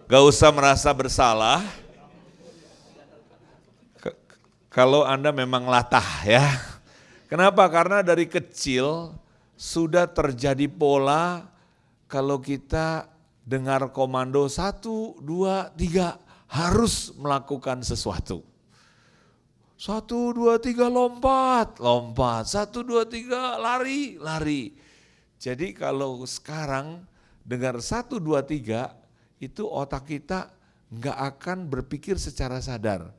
Gak usah merasa bersalah. Kalau Anda memang latah ya. Kenapa? Karena dari kecil sudah terjadi pola kalau kita dengar komando 1, 2, 3 harus melakukan sesuatu. 1, 2, 3 lompat, 1, 2, 3 lari. Jadi kalau sekarang dengar 1, 2, 3 itu otak kita nggak akan berpikir secara sadar.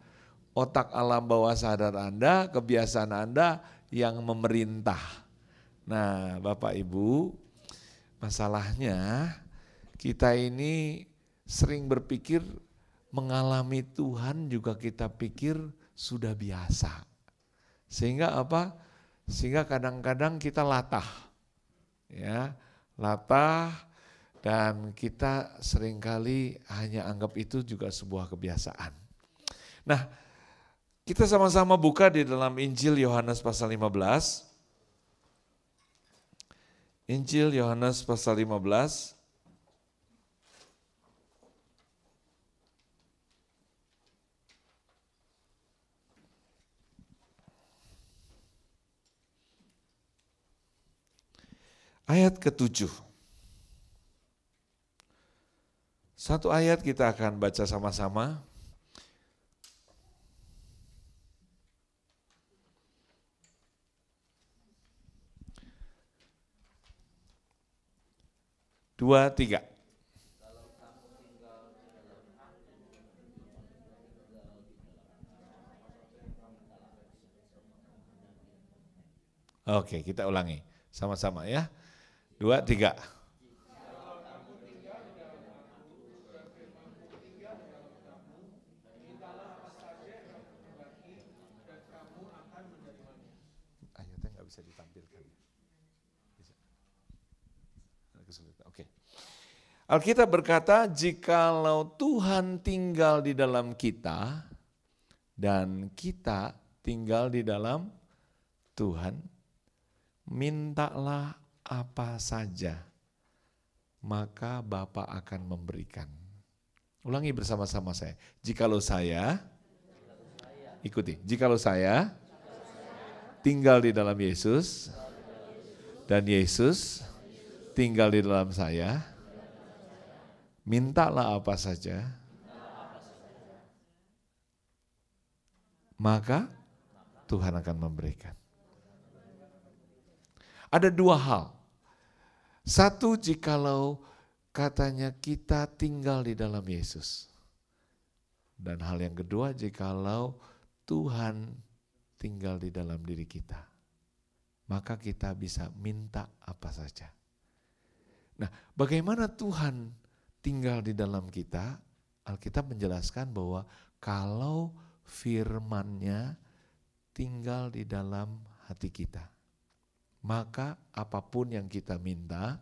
Otak alam bawah sadar Anda, kebiasaan Anda yang memerintah. Nah Bapak Ibu, masalahnya kita ini sering berpikir mengalami Tuhan juga kita pikir sudah biasa. Sehingga apa? Sehingga kadang-kadang kita latah. Ya, latah dan kita seringkali hanya anggap itu juga sebuah kebiasaan. Nah, kita sama-sama buka di dalam Injil Yohanes pasal 15. Injil Yohanes pasal 15. Ayat ke-7. Satu ayat kita akan baca sama-sama. Dua, tiga. Oke, kita ulangi sama-sama ya. 2, 3. Ayatnya nggak bisa ditampilkan. Bisa. Kesulitan. Oke. Alkitab berkata, jikalau Tuhan tinggal di dalam kita dan kita tinggal di dalam Tuhan, mintalah apa saja, maka Bapa akan memberikan. Ulangi bersama-sama saya. Jikalau saya, ikuti. Jikalau saya tinggal di dalam Yesus dan Yesus tinggal di dalam saya, mintalah apa saja, maka Tuhan akan memberikan. Ada dua hal. Satu, jikalau katanya kita tinggal di dalam Yesus. Dan hal yang kedua, jikalau Tuhan tinggal di dalam diri kita, maka kita bisa minta apa saja. Nah, bagaimana Tuhan tinggal di dalam kita? Alkitab menjelaskan bahwa kalau firman-Nya tinggal di dalam hati kita, maka apapun yang kita minta,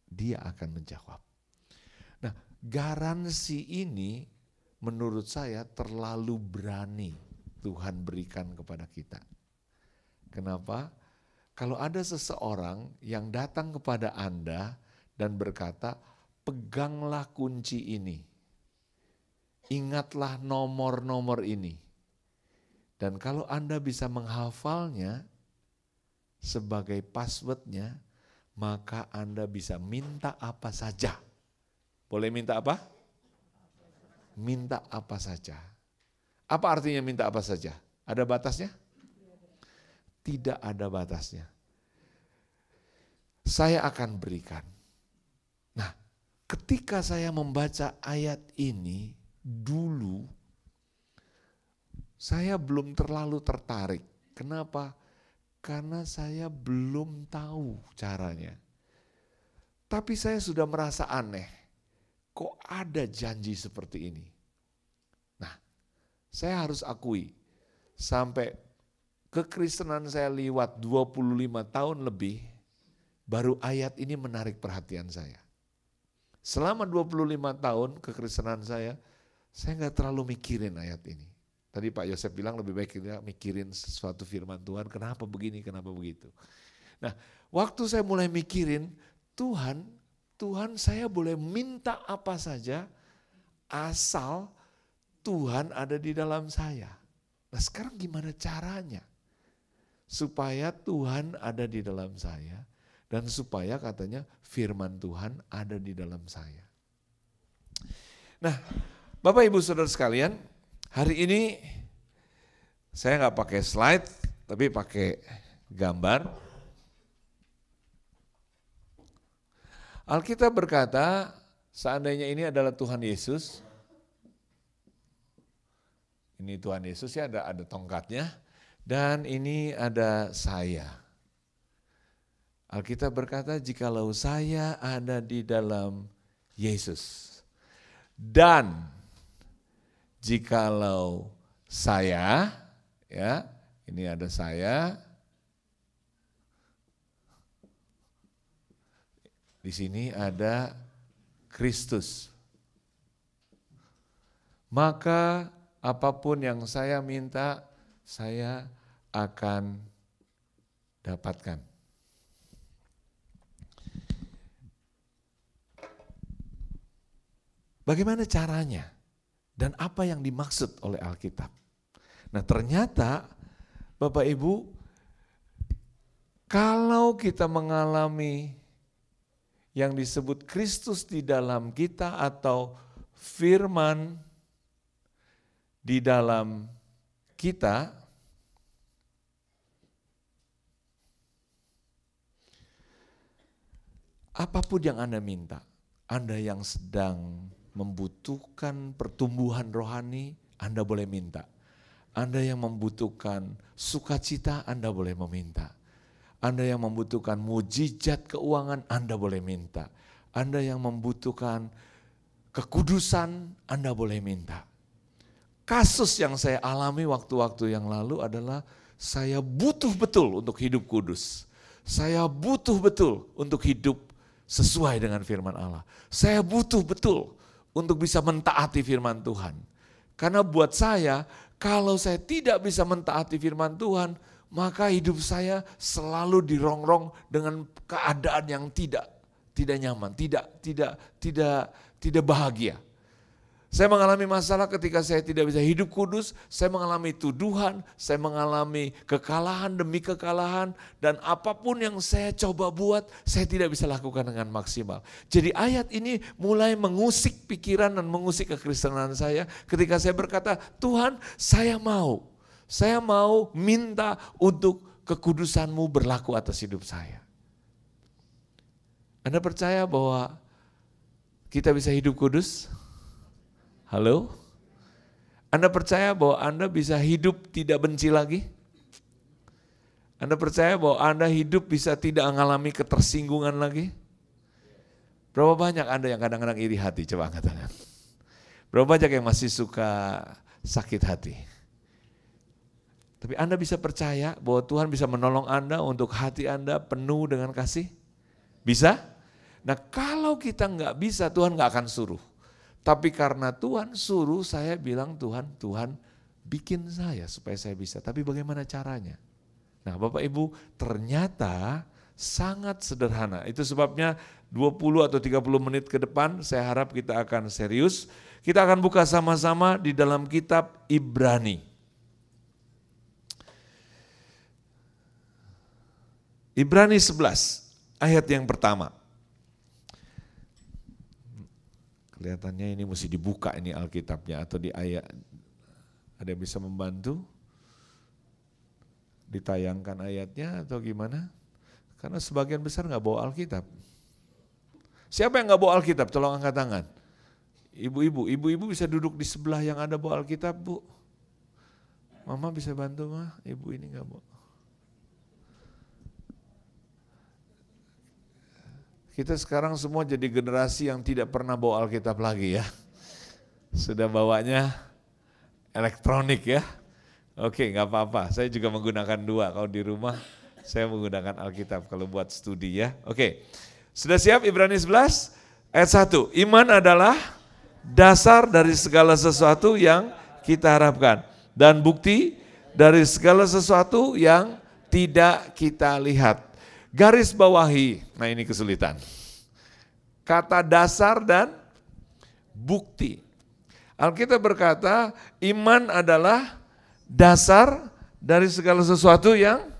Dia akan menjawab. Nah, garansi ini menurut saya terlalu berani Tuhan berikan kepada kita. Kenapa? Kalau ada seseorang yang datang kepada Anda dan berkata, peganglah kunci ini, ingatlah nomor-nomor ini. Dan kalau Anda bisa menghafalnya sebagai passwordnya, maka Anda bisa minta apa saja. Boleh minta apa? Minta apa saja. Apa artinya minta apa saja? Ada batasnya? Tidak ada batasnya. Saya akan berikan. Nah, ketika saya membaca ayat ini dulu, saya belum terlalu tertarik. Kenapa? Karena saya belum tahu caranya. Tapi saya sudah merasa aneh. Kok ada janji seperti ini? Nah, saya harus akui, sampai kekristenan saya lewat 25 tahun lebih, baru ayat ini menarik perhatian saya. Selama 25 tahun kekristenan saya nggak terlalu mikirin ayat ini. Tadi Pak Yosef bilang lebih baik kita mikirin sesuatu firman Tuhan, kenapa begini, kenapa begitu. Nah, waktu saya mulai mikirin, Tuhan Tuhan saya boleh minta apa saja asal Tuhan ada di dalam saya. Nah sekarang gimana caranya? Supaya Tuhan ada di dalam saya dan supaya katanya firman Tuhan ada di dalam saya. Nah Bapak Ibu Saudara sekalian, hari ini saya nggak pakai slide tapi pakai gambar. Alkitab berkata, seandainya ini adalah Tuhan Yesus, ini Tuhan Yesus ya ada tongkatnya, dan ini ada saya. Alkitab berkata, jikalau saya ada di dalam Yesus, dan jikalau saya, ya ini ada saya, di sini ada Kristus. Maka apapun yang saya minta, saya akan dapatkan. Bagaimana caranya? Dan apa yang dimaksud oleh Alkitab? Nah ternyata Bapak Ibu, kalau kita mengalami yang disebut Kristus di dalam kita atau firman di dalam kita, apapun yang Anda minta, Anda yang sedang membutuhkan pertumbuhan rohani, Anda boleh minta. Anda yang membutuhkan sukacita, Anda boleh meminta. Anda yang membutuhkan mujizat keuangan, Anda boleh minta. Anda yang membutuhkan kekudusan, Anda boleh minta. Kasus yang saya alami waktu-waktu yang lalu adalah saya butuh betul untuk hidup kudus. Saya butuh betul untuk hidup sesuai dengan firman Allah. Saya butuh betul untuk bisa mentaati firman Tuhan. Karena buat saya, kalau saya tidak bisa mentaati firman Tuhan, maka hidup saya selalu dirongrong dengan keadaan yang tidak nyaman, tidak bahagia. Saya mengalami masalah ketika saya tidak bisa hidup kudus, saya mengalami tuduhan, saya mengalami kekalahan demi kekalahan, dan apapun yang saya coba buat, saya tidak bisa lakukan dengan maksimal. Jadi ayat ini mulai mengusik pikiran dan mengusik kekristenan saya ketika saya berkata, Tuhan saya mau minta untuk kekudusan-Mu berlaku atas hidup saya. Anda percaya bahwa kita bisa hidup kudus? Halo? Anda percaya bahwa Anda bisa hidup tidak benci lagi? Anda percaya bahwa Anda hidup bisa tidak mengalami ketersinggungan lagi? Berapa banyak Anda yang kadang-kadang iri hati? Coba angkat tangan. Berapa banyak yang masih suka sakit hati? Tapi Anda bisa percaya bahwa Tuhan bisa menolong Anda untuk hati Anda penuh dengan kasih? Bisa? Nah kalau kita nggak bisa, Tuhan nggak akan suruh. Tapi karena Tuhan suruh, saya bilang Tuhan bikin saya supaya saya bisa. Tapi bagaimana caranya? Nah Bapak Ibu, ternyata sangat sederhana. Itu sebabnya 20 atau 30 menit ke depan saya harap kita akan serius. Kita akan buka sama-sama di dalam kitab Ibrani. Ibrani 11 ayat yang pertama. Kelihatannya ini mesti dibuka ini Alkitabnya atau di ayat. Ada yang bisa membantu? Ditayangkan ayatnya atau gimana? Karena sebagian besar nggak bawa Alkitab. Siapa yang nggak bawa Alkitab? Tolong angkat tangan. Ibu-ibu bisa duduk di sebelah yang ada bawa Alkitab, Bu. Mama bisa bantu mah, ibu ini nggak bawa. Kita sekarang semua jadi generasi yang tidak pernah bawa Alkitab lagi ya. Sudah bawanya elektronik ya. Oke, nggak apa-apa. Saya juga menggunakan dua. Kalau di rumah saya menggunakan Alkitab kalau buat studi ya. Oke, sudah siap Ibrani 11 ayat 1. Iman adalah dasar dari segala sesuatu yang kita harapkan. Dan bukti dari segala sesuatu yang tidak kita lihat. Garis bawahi, nah ini kesulitan. kata dasar dan bukti. Alkitab berkata, iman adalah dasar dari segala sesuatu yang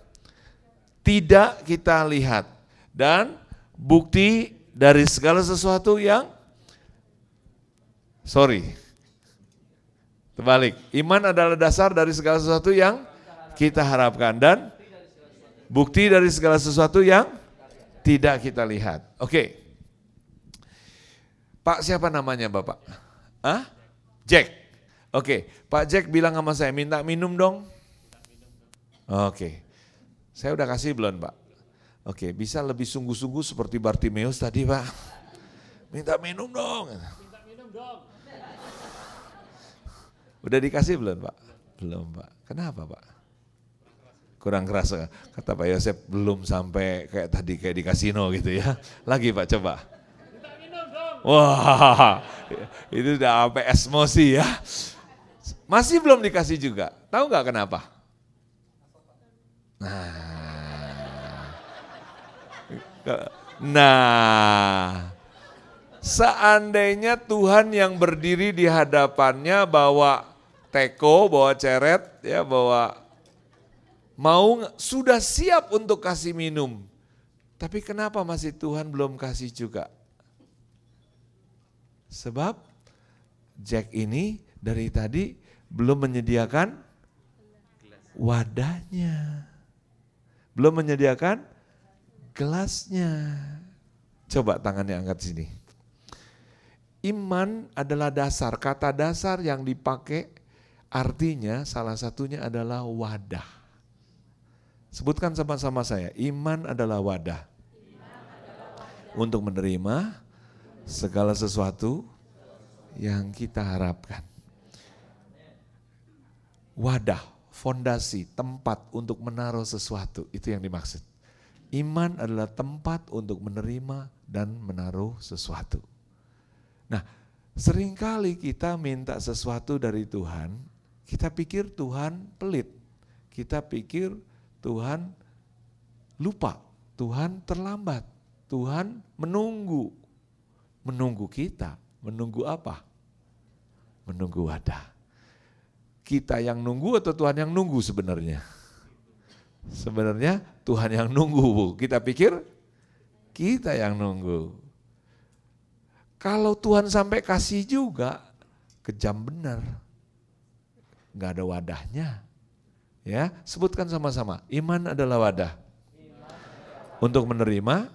tidak kita lihat. Dan bukti dari segala sesuatu yang, terbalik. Iman adalah dasar dari segala sesuatu yang kita harapkan. Dan bukti dari segala sesuatu yang tidak kita lihat. Oke. Pak siapa namanya Bapak? Jack. Oke, Pak Jack bilang sama saya, minta minum dong. Oke, saya udah kasih belum Pak? Oke, bisa lebih sungguh-sungguh seperti Bartimeus tadi Pak. Minta minum dong. Minta minum dong. Udah dikasih belum Pak? Belum Pak. Kenapa Pak? Kurang keras. Kata Pak Yosef belum sampai kayak tadi kayak di kasino gitu ya. Lagi Pak coba. Wah, itu udah sampai emosi ya. Masih belum dikasih juga. Tahu nggak kenapa? Nah, seandainya Tuhan yang berdiri di hadapannya bawa teko, bawa ceret, ya bawa sudah siap untuk kasih minum. Tapi kenapa masih Tuhan belum kasih juga? Sebab Jack ini dari tadi belum menyediakan wadahnya. Belum menyediakan gelasnya. Coba tangannya angkat sini. Iman adalah dasar, kata dasar yang dipakai artinya salah satunya adalah wadah. Sebutkan sama-sama saya, iman adalah wadah. Untuk menerima segala sesuatu yang kita harapkan. Wadah, fondasi, tempat untuk menaruh sesuatu, itu yang dimaksud. Iman adalah tempat untuk menerima dan menaruh sesuatu. Nah, seringkali kita minta sesuatu dari Tuhan, kita pikir Tuhan pelit. Kita pikir Tuhan lupa, Tuhan terlambat, Tuhan menunggu. Menunggu kita, menunggu apa? Menunggu wadah. Kita yang nunggu atau Tuhan yang nunggu sebenarnya? Sebenarnya Tuhan yang nunggu, kita pikir kita yang nunggu. Kalau Tuhan sampai kasih juga, kejam benar. Gak ada wadahnya. Ya, sebutkan sama-sama, iman adalah wadah. Untuk menerima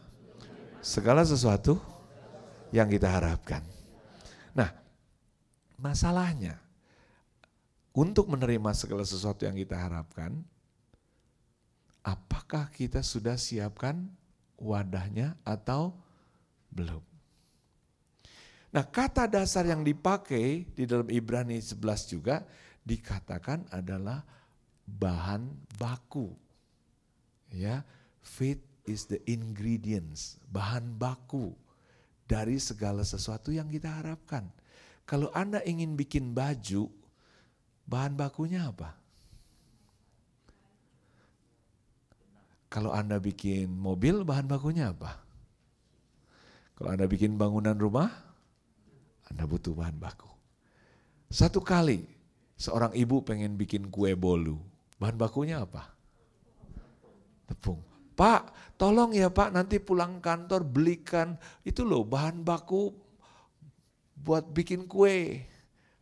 segala sesuatu yang kita harapkan. Nah, masalahnya untuk menerima segala sesuatu yang kita harapkan, apakah kita sudah siapkan wadahnya atau belum? Nah, kata dasar yang dipakai di dalam Ibrani 11 juga dikatakan adalah bahan baku. Ya, faith is the ingredients, bahan baku dari segala sesuatu yang kita harapkan. Kalau Anda ingin bikin baju, bahan bakunya apa? Kalau Anda bikin mobil, bahan bakunya apa? Kalau Anda bikin bangunan rumah, Anda butuh bahan baku. Satu kali, seorang ibu pengen bikin kue bolu, bahan bakunya apa? Tepung. Pak, tolong ya Pak, nanti pulang kantor belikan itu loh bahan baku buat bikin kue.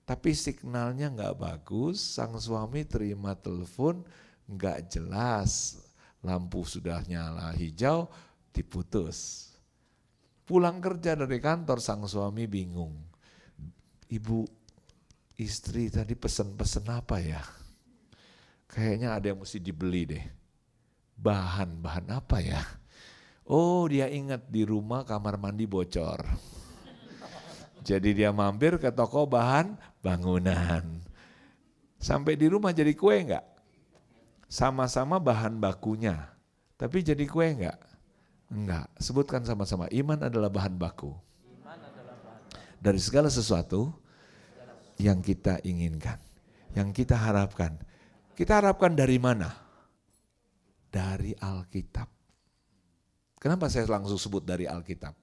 Tapi signalnya nggak bagus, sang suami terima telepon nggak jelas, lampu sudah nyala hijau, diputus. Pulang kerja dari kantor, sang suami bingung. Ibu, istri tadi pesen apa ya? Kayaknya ada yang mesti dibeli deh. Bahan apa ya? Oh, dia ingat di rumah kamar mandi bocor. Jadi dia mampir ke toko bahan bangunan. Sampai di rumah jadi kue enggak? Sama-sama bahan bakunya. Tapi jadi kue enggak? Enggak. Sebutkan sama-sama, iman adalah bahan baku. Dari segala sesuatu yang kita inginkan, yang kita harapkan. Kita harapkan dari mana? Dari Alkitab. Kenapa saya langsung sebut dari Alkitab?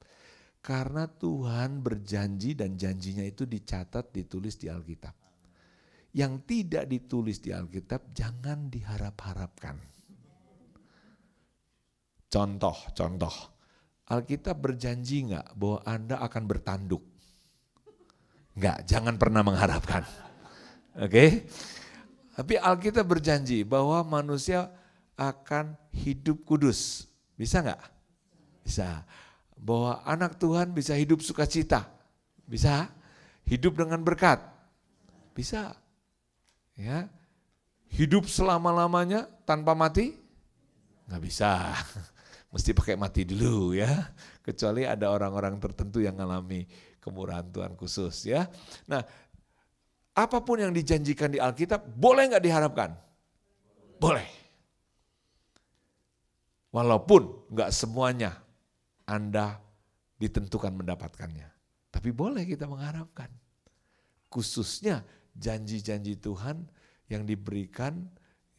Karena Tuhan berjanji dan janjinya itu dicatat, ditulis di Alkitab. Yang tidak ditulis di Alkitab jangan diharap-harapkan. Contoh. Alkitab berjanji enggak bahwa Anda akan bertanduk? Enggak, jangan pernah mengharapkan. Oke? Tapi Alkitab berjanji bahwa manusia akan hidup kudus. Bisa enggak? Bisa. Bahwa anak Tuhan bisa hidup sukacita. Bisa. Hidup dengan berkat. Bisa. Ya. Hidup selama-lamanya tanpa mati? Nggak bisa. Mesti pakai mati dulu ya. Kecuali ada orang-orang tertentu yang mengalami kemurahan Tuhan khusus ya. Nah, apapun yang dijanjikan di Alkitab boleh nggak diharapkan? Boleh. Walaupun nggak semuanya Anda ditentukan mendapatkannya. Tapi boleh kita mengharapkan. Khususnya janji-janji Tuhan yang diberikan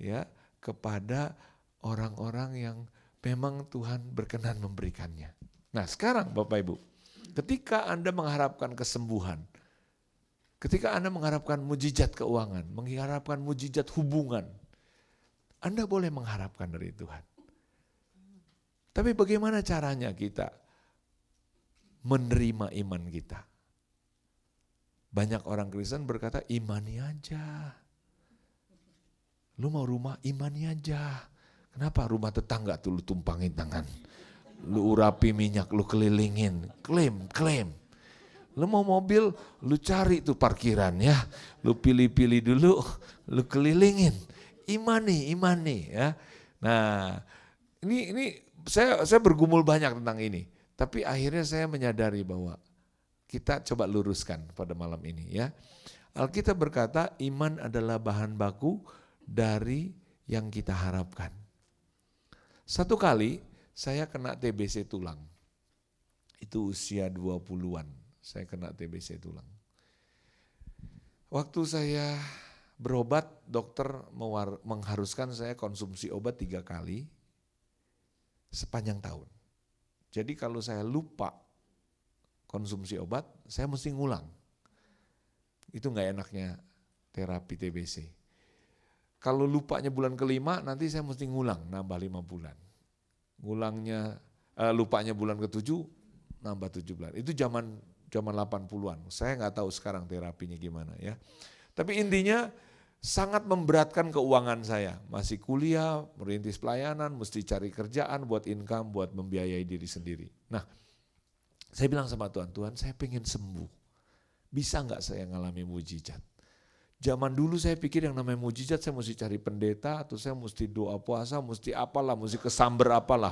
ya kepada orang-orang yang memang Tuhan berkenan memberikannya. Nah sekarang Bapak Ibu, ketika Anda mengharapkan kesembuhan, ketika Anda mengharapkan mujizat keuangan, mengharapkan mujizat hubungan, Anda boleh mengharapkan dari Tuhan. Tapi bagaimana caranya kita menerima iman kita? Banyak orang Kristen berkata, imani aja. Lu mau rumah, imani aja. Kenapa rumah tetangga tuh lu tumpangin tangan? Lu urapi minyak, lu kelilingin. Klaim. Lu mau mobil, lu cari tuh parkiran ya. Lu pilih-pilih dulu, lu kelilingin. Imani ya. Nah, ini saya bergumul banyak tentang ini, tapi akhirnya saya menyadari bahwa kita coba luruskan pada malam ini ya. Alkitab berkata iman adalah bahan baku dari yang kita harapkan. Satu kali saya kena TBC tulang, itu usia 20-an, saya kena TBC tulang. Waktu saya berobat, dokter mengharuskan saya konsumsi obat 3 kali, sepanjang tahun. Jadi kalau saya lupa konsumsi obat, saya mesti ngulang. Itu enggak enaknya terapi TBC. Kalau lupanya bulan ke-5, nanti saya mesti ngulang, nambah 5 bulan. Lupanya bulan ke-7, nambah 7 bulan. Itu zaman 80-an. Saya enggak tahu sekarang terapinya gimana ya. Tapi intinya sangat memberatkan keuangan saya. Masih kuliah, merintis pelayanan, mesti cari kerjaan buat income, buat membiayai diri sendiri. Nah, saya bilang sama Tuhan, Tuhan saya pengen sembuh. Bisa enggak saya ngalami mujizat? Zaman dulu saya pikir yang namanya mujizat saya mesti cari pendeta, atau saya mesti doa puasa, mesti apalah, mesti kesamber apalah,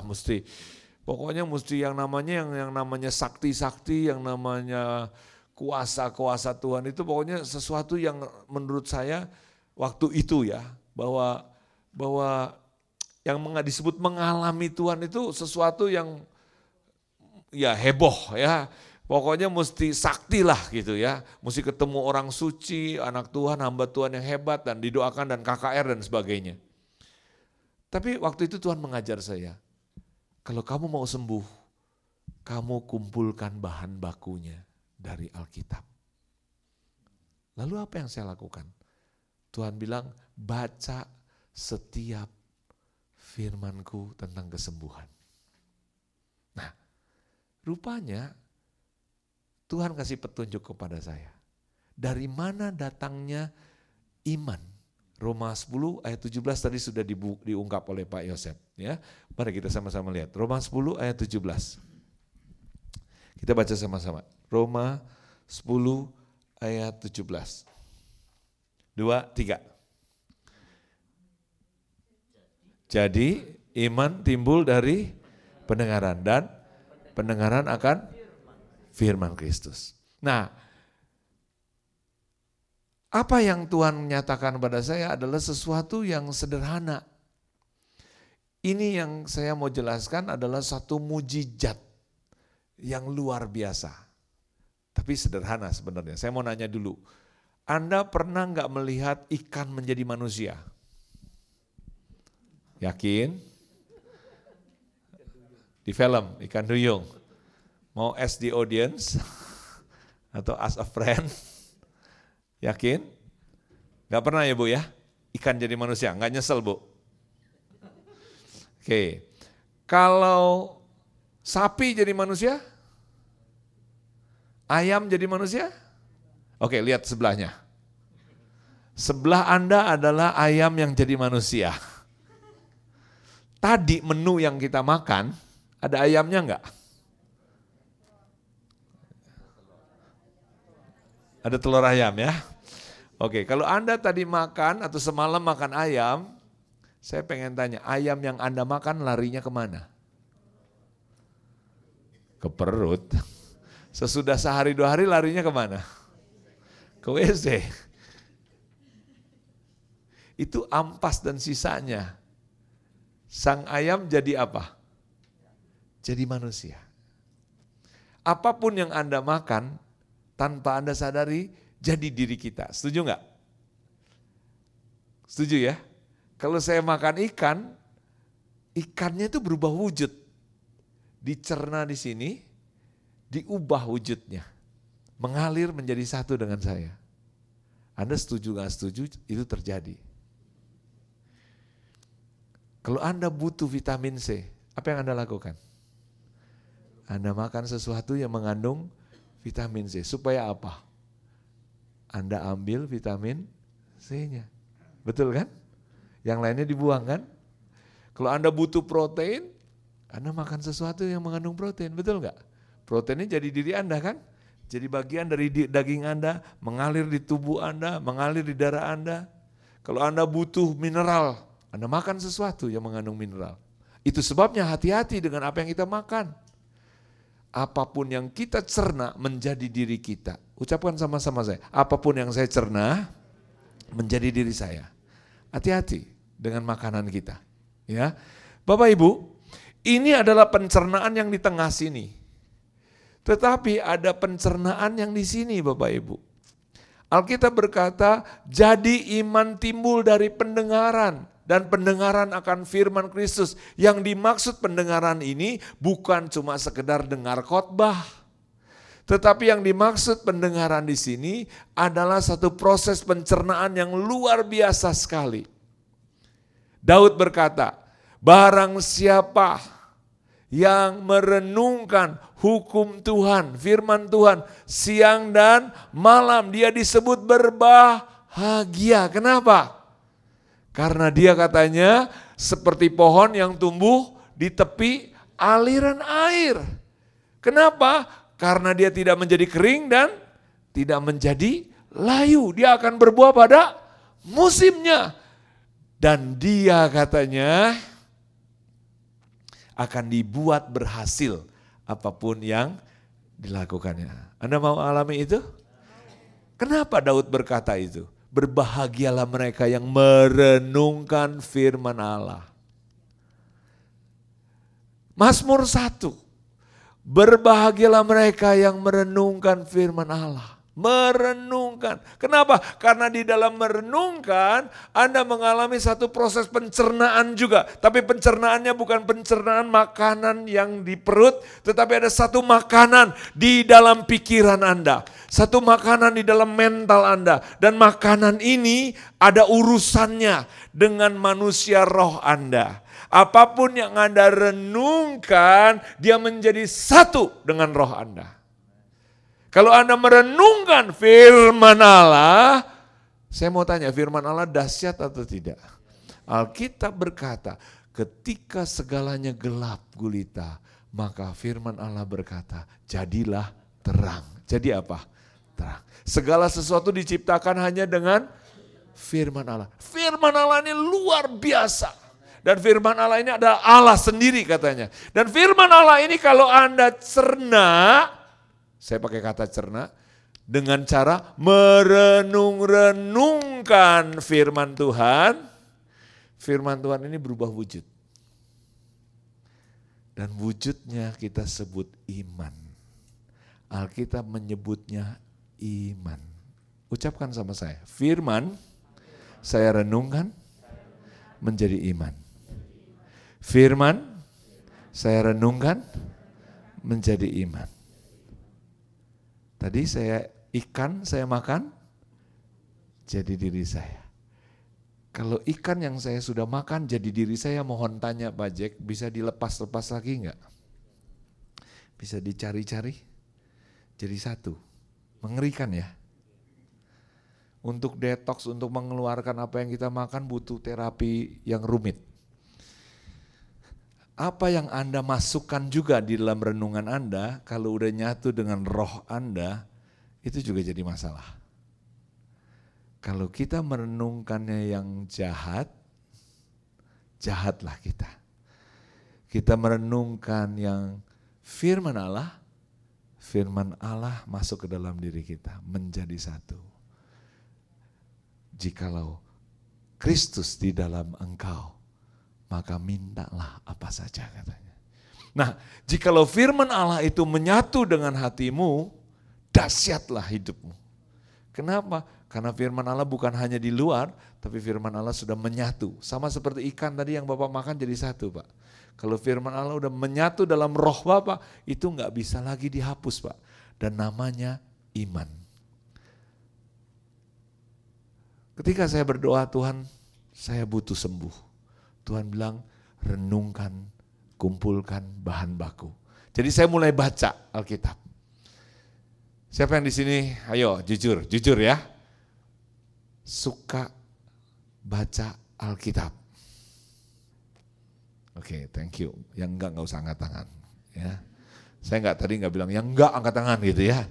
pokoknya mesti yang namanya sakti-sakti, yang namanya kuasa-kuasa Tuhan itu pokoknya sesuatu yang menurut saya waktu itu ya, bahwa yang disebut mengalami Tuhan itu sesuatu yang ya heboh ya. Pokoknya mesti sakti lah gitu ya. Mesti ketemu orang suci, anak Tuhan, hamba Tuhan yang hebat dan didoakan dan KKR dan sebagainya. Tapi waktu itu Tuhan mengajar saya, kalau kamu mau sembuh, kamu kumpulkan bahan bakunya dari Alkitab. Lalu apa yang saya lakukan? Tuhan bilang, baca setiap firman-Ku tentang kesembuhan. Nah, rupanya Tuhan kasih petunjuk kepada saya. Dari mana datangnya iman? Roma 10 ayat 17 tadi sudah diungkap oleh Pak Yosef. Ya, mari kita sama-sama lihat. Roma 10 ayat 17. Kita baca sama-sama. Roma 10 ayat 17. 2, 3. Jadi iman timbul dari pendengaran dan pendengaran akan firman Kristus. Nah, apa yang Tuhan nyatakan pada saya adalah sesuatu yang sederhana. Ini yang saya mau jelaskan adalah satu mujizat yang luar biasa. Tapi sederhana sebenarnya. Saya mau nanya dulu, Anda pernah nggak melihat ikan menjadi manusia? Yakin? Di film, ikan duyung. Mau as the audience? Atau as a friend? Yakin? Gak pernah ya Bu ya? Ikan jadi manusia, gak nyesel Bu? Oke, kalau sapi jadi manusia? Ayam jadi manusia? Oke, lihat sebelahnya. Sebelah Anda adalah ayam yang jadi manusia. Tadi menu yang kita makan, ada ayamnya enggak? Ada telur ayam ya? Oke, kalau Anda tadi makan atau semalam makan ayam, saya pengen tanya, ayam yang Anda makan larinya kemana? Ke perut. Sesudah sehari 2 hari larinya kemana? Ke WC. Itu ampas dan sisanya. Sang ayam jadi apa? Jadi manusia. Apapun yang Anda makan, tanpa Anda sadari, jadi diri kita. Setuju nggak? Setuju ya? Kalau saya makan ikan, ikannya itu berubah wujud. Dicerna di sini, diubah wujudnya. Mengalir menjadi satu dengan saya. Anda setuju nggak setuju, itu terjadi. Kalau Anda butuh vitamin C, apa yang Anda lakukan? Anda makan sesuatu yang mengandung vitamin C. Supaya apa? Anda ambil vitamin C-nya. Betul kan? Yang lainnya dibuang kan? Kalau Anda butuh protein, Anda makan sesuatu yang mengandung protein. Betul nggak? Proteinnya jadi diri Anda kan? Jadi bagian dari daging Anda, mengalir di tubuh Anda, mengalir di darah Anda. Kalau Anda butuh mineral, Anda makan sesuatu yang mengandung mineral. Itu sebabnya hati-hati dengan apa yang kita makan. Apapun yang kita cerna menjadi diri kita. Ucapkan sama-sama saya, apapun yang saya cerna menjadi diri saya. Hati-hati dengan makanan kita. Ya, Bapak Ibu, ini adalah pencernaan yang di tengah sini. Tetapi ada pencernaan yang di sini Bapak Ibu. Alkitab berkata, jadi iman timbul dari pendengaran. Dan pendengaran akan firman Kristus. Yang dimaksud pendengaran ini bukan cuma sekedar dengar khotbah. Tetapi yang dimaksud pendengaran di sini adalah satu proses pencernaan yang luar biasa sekali. Daud berkata, barang siapa yang merenungkan hukum Tuhan, firman Tuhan, siang dan malam, dia disebut berbahagia. Kenapa? Karena dia katanya seperti pohon yang tumbuh di tepi aliran air. Kenapa? Karena dia tidak menjadi kering dan tidak menjadi layu. Dia akan berbuah pada musimnya. Dan dia katanya akan dibuat berhasil apapun yang dilakukannya. Anda mau alami itu? Kenapa Daud berkata itu? Berbahagialah mereka yang merenungkan firman Allah. Mazmur 1. Berbahagialah mereka yang merenungkan firman Allah. Merenungkan. Kenapa? Karena di dalam merenungkan Anda mengalami satu proses pencernaan juga. Tapi pencernaannya bukan pencernaan makanan yang di perut, tetapi ada satu makanan di dalam pikiran Anda. Satu makanan di dalam mental Anda. Dan makanan ini ada urusannya dengan manusia roh Anda. Apapun yang Anda renungkan, dia menjadi satu dengan roh Anda. Kalau Anda merenungkan firman Allah, saya mau tanya, firman Allah dahsyat atau tidak? Alkitab berkata, ketika segalanya gelap gulita, maka firman Allah berkata, jadilah terang. Jadi apa? Terang. Segala sesuatu diciptakan hanya dengan firman Allah. Firman Allah ini luar biasa. Dan firman Allah ini adalah Allah sendiri katanya. Dan firman Allah ini kalau Anda cerna, saya pakai kata cerna, dengan cara merenung-renungkan firman Tuhan ini berubah wujud. Dan wujudnya kita sebut iman. Alkitab menyebutnya iman. Ucapkan sama saya, firman saya renungkan menjadi iman. Firman saya renungkan menjadi iman. Tadi ikan saya makan, jadi diri saya. Kalau ikan yang saya sudah makan jadi diri saya, mohon tanya Pak Jack, bisa dilepas-lepas lagi enggak? Bisa dicari-cari, jadi satu. Mengerikan ya. Untuk detox, untuk mengeluarkan apa yang kita makan butuh terapi yang rumit. Apa yang Anda masukkan juga di dalam renungan Anda, kalau udah nyatu dengan roh Anda, itu juga jadi masalah. Kalau kita merenungkannya yang jahat, jahatlah kita. Kita merenungkan yang firman Allah masuk ke dalam diri kita, menjadi satu. Jikalau Kristus di dalam engkau, maka mintalah apa saja katanya. Nah, jikalau firman Allah itu menyatu dengan hatimu, dahsyatlah hidupmu. Kenapa? Karena firman Allah bukan hanya di luar, tapi firman Allah sudah menyatu. Sama seperti ikan tadi yang Bapak makan jadi satu Pak. Kalau firman Allah udah menyatu dalam roh Bapak, itu nggak bisa lagi dihapus Pak. Dan namanya iman. Ketika saya berdoa, Tuhan saya butuh sembuh. Tuhan bilang renungkan, kumpulkan bahan baku. Jadi saya mulai baca Alkitab. Siapa yang di sini, ayo jujur ya. Suka baca Alkitab. Oke, thank you. Yang enggak usah angkat tangan. Ya. Saya tadi nggak bilang yang enggak angkat tangan gitu ya.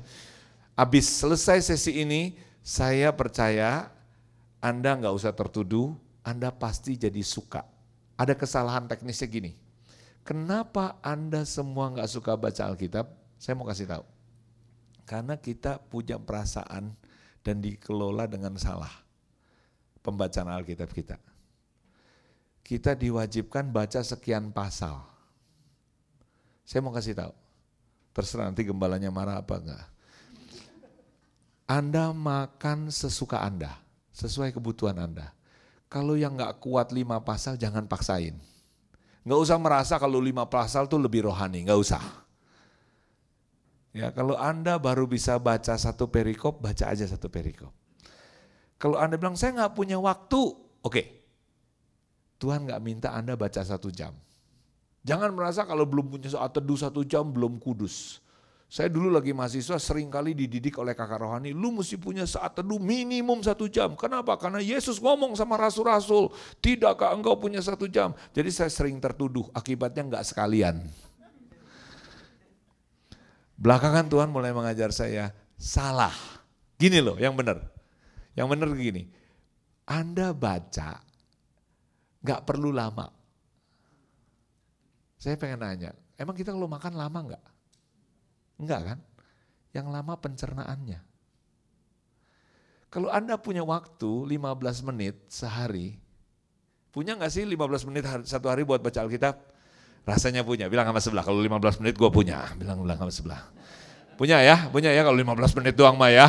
Habis selesai sesi ini, saya percaya Anda nggak usah tertuduh, Anda pasti jadi suka. Ada kesalahan teknisnya gini. Kenapa Anda semua nggak suka baca Alkitab? Saya mau kasih tahu. Karena kita punya perasaan dan dikelola dengan salah pembacaan Alkitab kita. Kita diwajibkan baca sekian pasal. Saya mau kasih tahu. Terserah nanti gembalanya marah apa enggak. Anda makan sesuka Anda, sesuai kebutuhan Anda. Kalau yang enggak kuat 5 pasal jangan paksain. Enggak usah merasa kalau 5 pasal itu lebih rohani, enggak usah. Ya, kalau Anda baru bisa baca 1 perikop, baca aja 1 perikop. Kalau Anda bilang saya enggak punya waktu, oke. Tuhan enggak minta Anda baca 1 jam. Jangan merasa kalau belum punya saat teduh 1 jam belum kudus. Saya dulu lagi mahasiswa sering kali dididik oleh kakak rohani, lu mesti punya saat teduh minimum 1 jam. Kenapa? Karena Yesus ngomong sama rasul-rasul, tidakkah engkau punya 1 jam? Jadi saya sering tertuduh, akibatnya enggak sekalian. Belakangan Tuhan mulai mengajar saya, salah. Gini loh yang benar. Yang benar gini, Anda baca enggak perlu lama. Saya pengen nanya, emang kita kalau makan lama enggak? Enggak kan? Yang lama pencernaannya. Kalau Anda punya waktu 15 menit sehari, punya enggak sih 15 menit satu hari buat baca Alkitab? Rasanya punya, bilang sama sebelah, kalau 15 menit gue punya, bilang sama sebelah. Punya ya kalau 15 menit doang mah ya.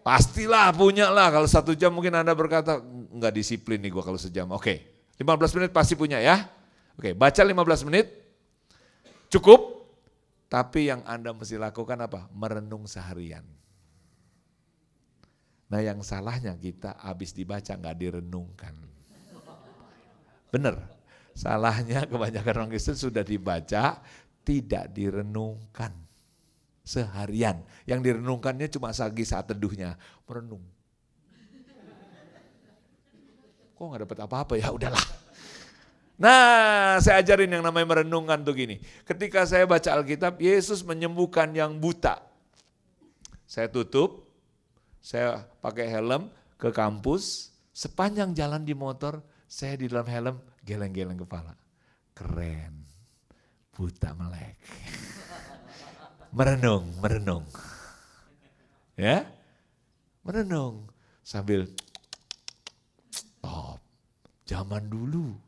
Pastilah punya lah, kalau 1 jam mungkin Anda berkata, enggak disiplin nih gue kalau sejam. Oke, 15 menit pasti punya ya. Oke, baca 15 menit, cukup. Tapi yang Anda mesti lakukan apa? Merenung seharian. Nah yang salahnya kita habis dibaca nggak direnungkan. Bener, salahnya kebanyakan orang Kristen sudah dibaca, tidak direnungkan seharian. Yang direnungkannya cuma lagi saat teduhnya, merenung. Kok nggak dapat apa-apa ya, udahlah. Nah, saya ajarin yang namanya merenungkan tuh gini. Ketika saya baca Alkitab, Yesus menyembuhkan yang buta. Saya tutup, saya pakai helm ke kampus, sepanjang jalan di motor, saya di dalam helm geleng-geleng kepala. Keren, buta melek. Merenung. Ya, merenung. Sambil, top, zaman dulu.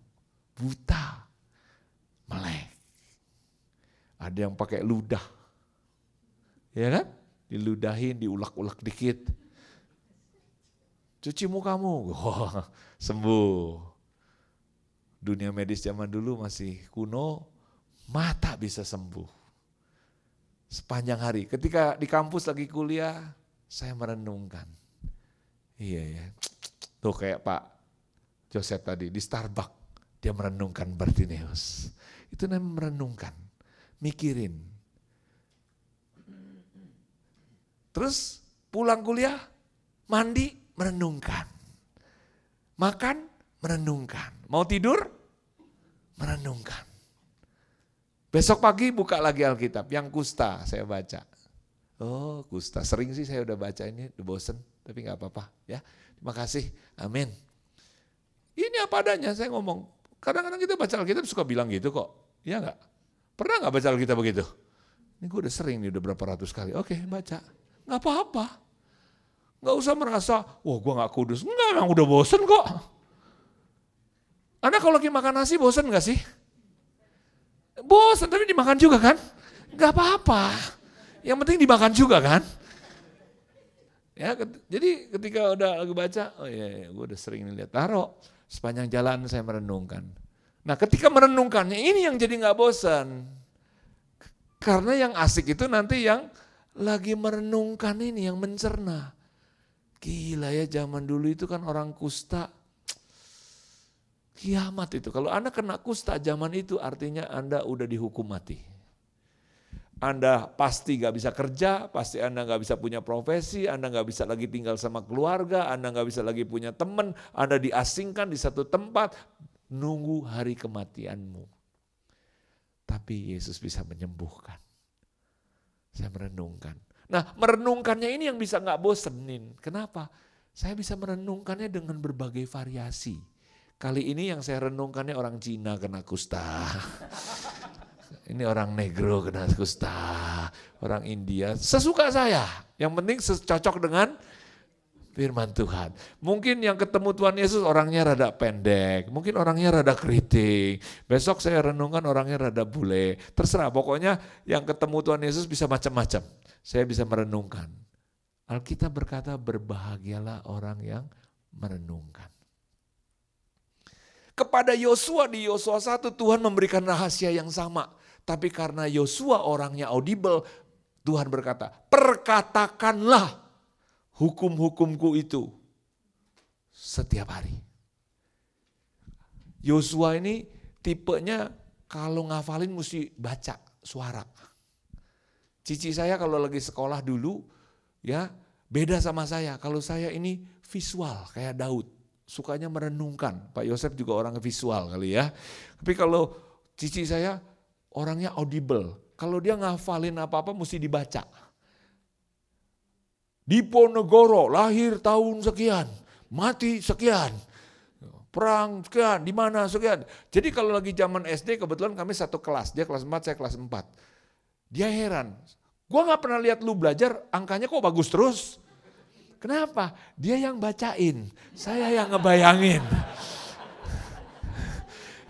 Buta, melek. Ada yang pakai ludah, ya kan? Diludahin, diulak-ulak dikit. Cuci mukamu, sembuh. Dunia medis zaman dulu masih kuno, mata bisa sembuh. sepanjang hari. Ketika di kampus lagi kuliah, saya merenungkan. Iya ya, tuh kayak Pak Joseph tadi di Starbucks, dia merenungkan Bartimeus. Itu namanya merenungkan, mikirin. Terus pulang kuliah, mandi, merenungkan. Makan, merenungkan. Mau tidur, merenungkan. Besok pagi buka lagi Alkitab, yang Kusta saya baca. Oh Kusta, sering sih saya udah baca ini, udah bosen, tapi gak apa-apa ya. Terima kasih, amin. Ini apa adanya, saya ngomong. Kadang-kadang kita baca Alkitab suka bilang gitu kok, iya gak? Pernah gak baca Alkitab begitu? Ini gue udah sering nih, udah berapa ratus kali. Oke, baca, gak apa-apa. Gak usah merasa, wah gue gak kudus. Enggak, emang udah bosen kok. Anda kalau lagi makan nasi bosen gak sih? Bosen, tapi dimakan juga kan? Gak apa-apa. Yang penting dimakan juga kan? Ya, jadi ketika udah lagi baca, oh iya, gue udah sering lihat. Taruh, sepanjang jalan saya merenungkan. Nah ketika merenungkannya, ini yang jadi gak bosan. Karena yang asik itu nanti yang lagi merenungkan ini, yang mencerna. Gila ya, zaman dulu itu kan orang kusta, kiamat itu. Kalau Anda kena kusta zaman itu artinya Anda udah dihukum mati. Anda pasti gak bisa kerja, pasti Anda gak bisa punya profesi, Anda gak bisa lagi tinggal sama keluarga, Anda gak bisa lagi punya teman, Anda diasingkan di satu tempat, nunggu hari kematianmu. Tapi Yesus bisa menyembuhkan. Saya merenungkan. Nah merenungkannya ini yang bisa gak bosenin. Kenapa? Saya bisa merenungkannya dengan berbagai variasi. Kali ini yang saya renungkannya orang Cina kena kusta. Ini orang negro kena kusta. Orang India, sesuka saya. Yang penting cocok dengan firman Tuhan. Mungkin yang ketemu Tuhan Yesus orangnya rada pendek. Mungkin orangnya rada keriting. Besok saya renungkan orangnya rada bule. Terserah, pokoknya yang ketemu Tuhan Yesus bisa macam-macam. Saya bisa merenungkan. Alkitab berkata berbahagialah orang yang merenungkan. Kepada Yosua di Yosua 1 Tuhan memberikan rahasia yang sama. Tapi karena Yosua orangnya audible, Tuhan berkata, perkatakanlah hukum-hukumku itu setiap hari. Yosua ini tipenya kalau ngafalin mesti baca suara. Cici saya kalau lagi sekolah dulu ya beda sama saya. Kalau saya ini visual kayak Daud. Sukanya merenungkan. Pak Yosef juga orang visual kali ya. Tapi kalau cici saya orangnya audible. Kalau dia ngafalin apa-apa mesti dibaca. Diponegoro lahir tahun sekian, mati sekian. Perang sekian, di mana sekian. Jadi kalau lagi zaman SD kebetulan kami satu kelas. Dia kelas 4, saya kelas 4. Dia heran. Gua gak pernah lihat lu belajar, angkanya kok bagus terus. Kenapa? Dia yang bacain, saya yang ngebayangin.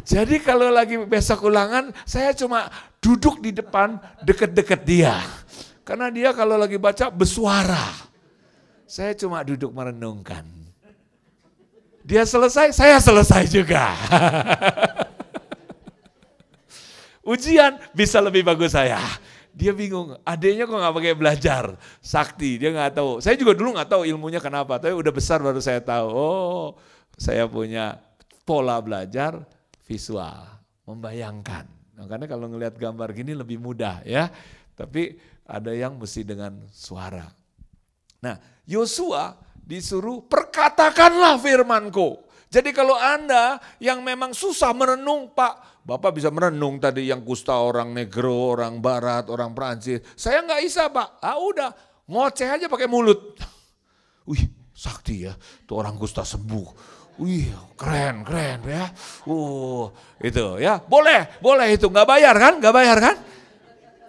Jadi kalau lagi besok ulangan, saya cuma duduk di depan deket-deket dia. Karena dia kalau lagi baca bersuara. Saya cuma duduk merenungkan. Dia selesai, saya selesai juga. Ujian bisa lebih bagus saya. Dia bingung, adeknya kok gak pakai belajar, sakti, dia gak tahu. Saya juga dulu gak tahu ilmunya kenapa, tapi udah besar baru saya tahu. Oh, saya punya pola belajar visual, membayangkan. Makanya kalau ngelihat gambar gini lebih mudah ya. Tapi ada yang mesti dengan suara. Nah, Yosua disuruh perkatakanlah firmanku. Jadi kalau Anda yang memang susah merenung, Pak, Bapak bisa merenung tadi yang kusta orang negro, orang barat, orang Perancis. Saya nggak bisa Pak, udah ngoceh aja pakai mulut. Wih sakti ya, tuh orang kusta sembuh. Wih keren ya. Itu ya, boleh itu, nggak bayar kan?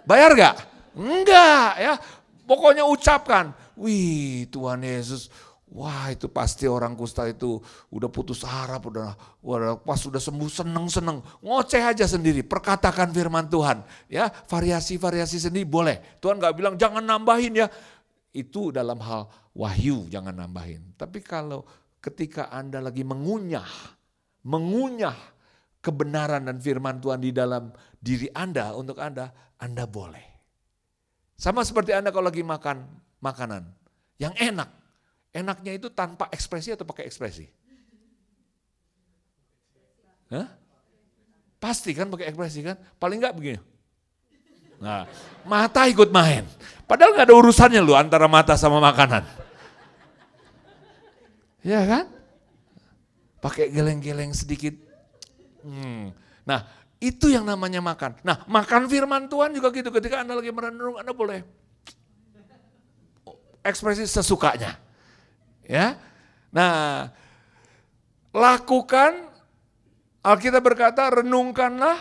Bayar nggak? Enggak ya, pokoknya ucapkan. Wih Tuhan Yesus. Wah itu pasti orang kusta itu udah putus harap, udah pas udah sembuh seneng. Ngoceh aja sendiri, perkatakan firman Tuhan. Ya variasi-variasi sendiri boleh. Tuhan gak bilang jangan nambahin ya. Itu dalam hal wahyu jangan nambahin. Tapi kalau ketika Anda lagi mengunyah kebenaran dan firman Tuhan di dalam diri Anda untuk Anda boleh. Sama seperti Anda kalau lagi makan makanan yang enak. Enaknya itu tanpa ekspresi atau pakai ekspresi? Hah? Pasti kan pakai ekspresi kan? Paling enggak begini. Nah, mata ikut main. Padahal nggak ada urusannya loh antara mata sama makanan. Ya kan? Pakai geleng-geleng sedikit. Nah, itu yang namanya makan. Nah, makan firman Tuhan juga gitu. Ketika Anda lagi merenung, Anda boleh ekspresi sesukanya. Ya. Nah, lakukan, Alkitab berkata, renungkanlah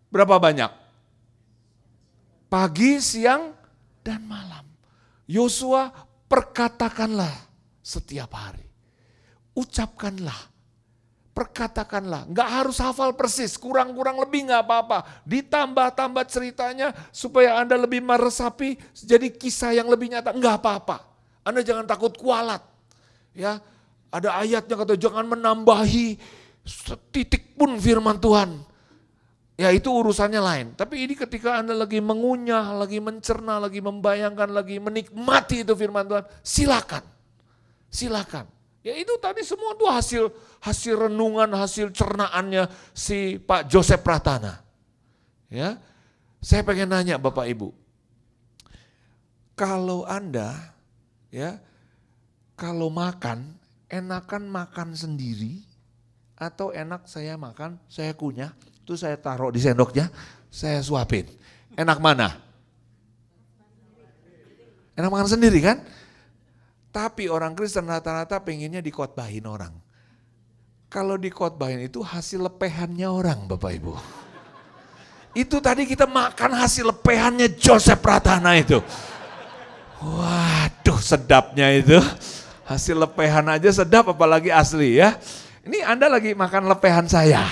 berapa banyak? Pagi, siang, dan malam. Yosua, perkatakanlah setiap hari. Ucapkanlah. Perkatakanlah, nggak harus hafal persis, kurang-kurang lebih nggak apa-apa. Ditambah-tambah ceritanya supaya Anda lebih meresapi, jadi kisah yang lebih nyata, nggak apa-apa. Anda jangan takut kualat. Ya, ada ayatnya kata jangan menambahi setitik pun firman Tuhan. Ya itu urusannya lain. Tapi ini ketika Anda lagi mengunyah, lagi mencerna, lagi membayangkan, lagi menikmati itu firman Tuhan, silakan. Silakan. Ya itu tadi semua tuh hasil renungan, hasil cernaannya si Pak Joseph Pratana. Ya, saya pengen nanya Bapak Ibu, kalau Anda, ya, kalau makan, enakan makan sendiri atau enak saya makan, saya kunyah, itu saya taruh di sendoknya, saya suapin. Enak mana? Enak makan sendiri kan? Tapi orang Kristen rata-rata pengennya dikotbahin orang. Kalau dikotbahin itu hasil lepehannya orang Bapak Ibu. Itu tadi kita makan hasil lepehannya Joseph Pratana itu. Waduh sedapnya itu. Hasil lepehan aja sedap apalagi asli ya. Ini Anda lagi makan lepehan saya.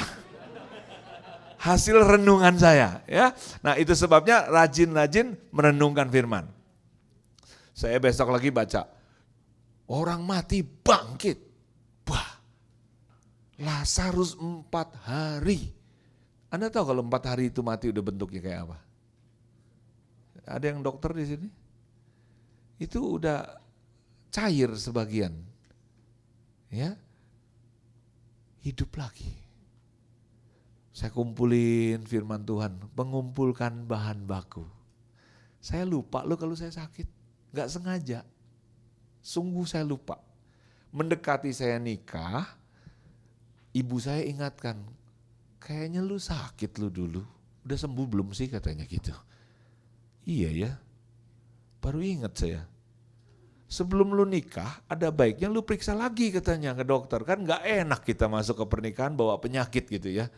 Hasil renungan saya ya. Nah itu sebabnya rajin-rajin merenungkan firman. Saya besok lagi baca. Orang mati bangkit. Wah, Lazarus 4 hari. Anda tahu kalau 4 hari itu mati udah bentuknya kayak apa? Ada yang dokter di sini? Itu udah cair sebagian. Ya. Hidup lagi. Saya kumpulin firman Tuhan, mengumpulkan bahan baku. Saya lupa loh kalau saya sakit. Enggak sengaja. Sungguh saya lupa. Mendekati saya nikah, ibu saya ingatkan, kayaknya lu sakit lu dulu. Udah sembuh belum sih katanya gitu. Iya ya, baru ingat saya. Sebelum lu nikah, ada baiknya lu periksa lagi katanya ke dokter. Kan gak enak kita masuk ke pernikahan bawa penyakit gitu ya.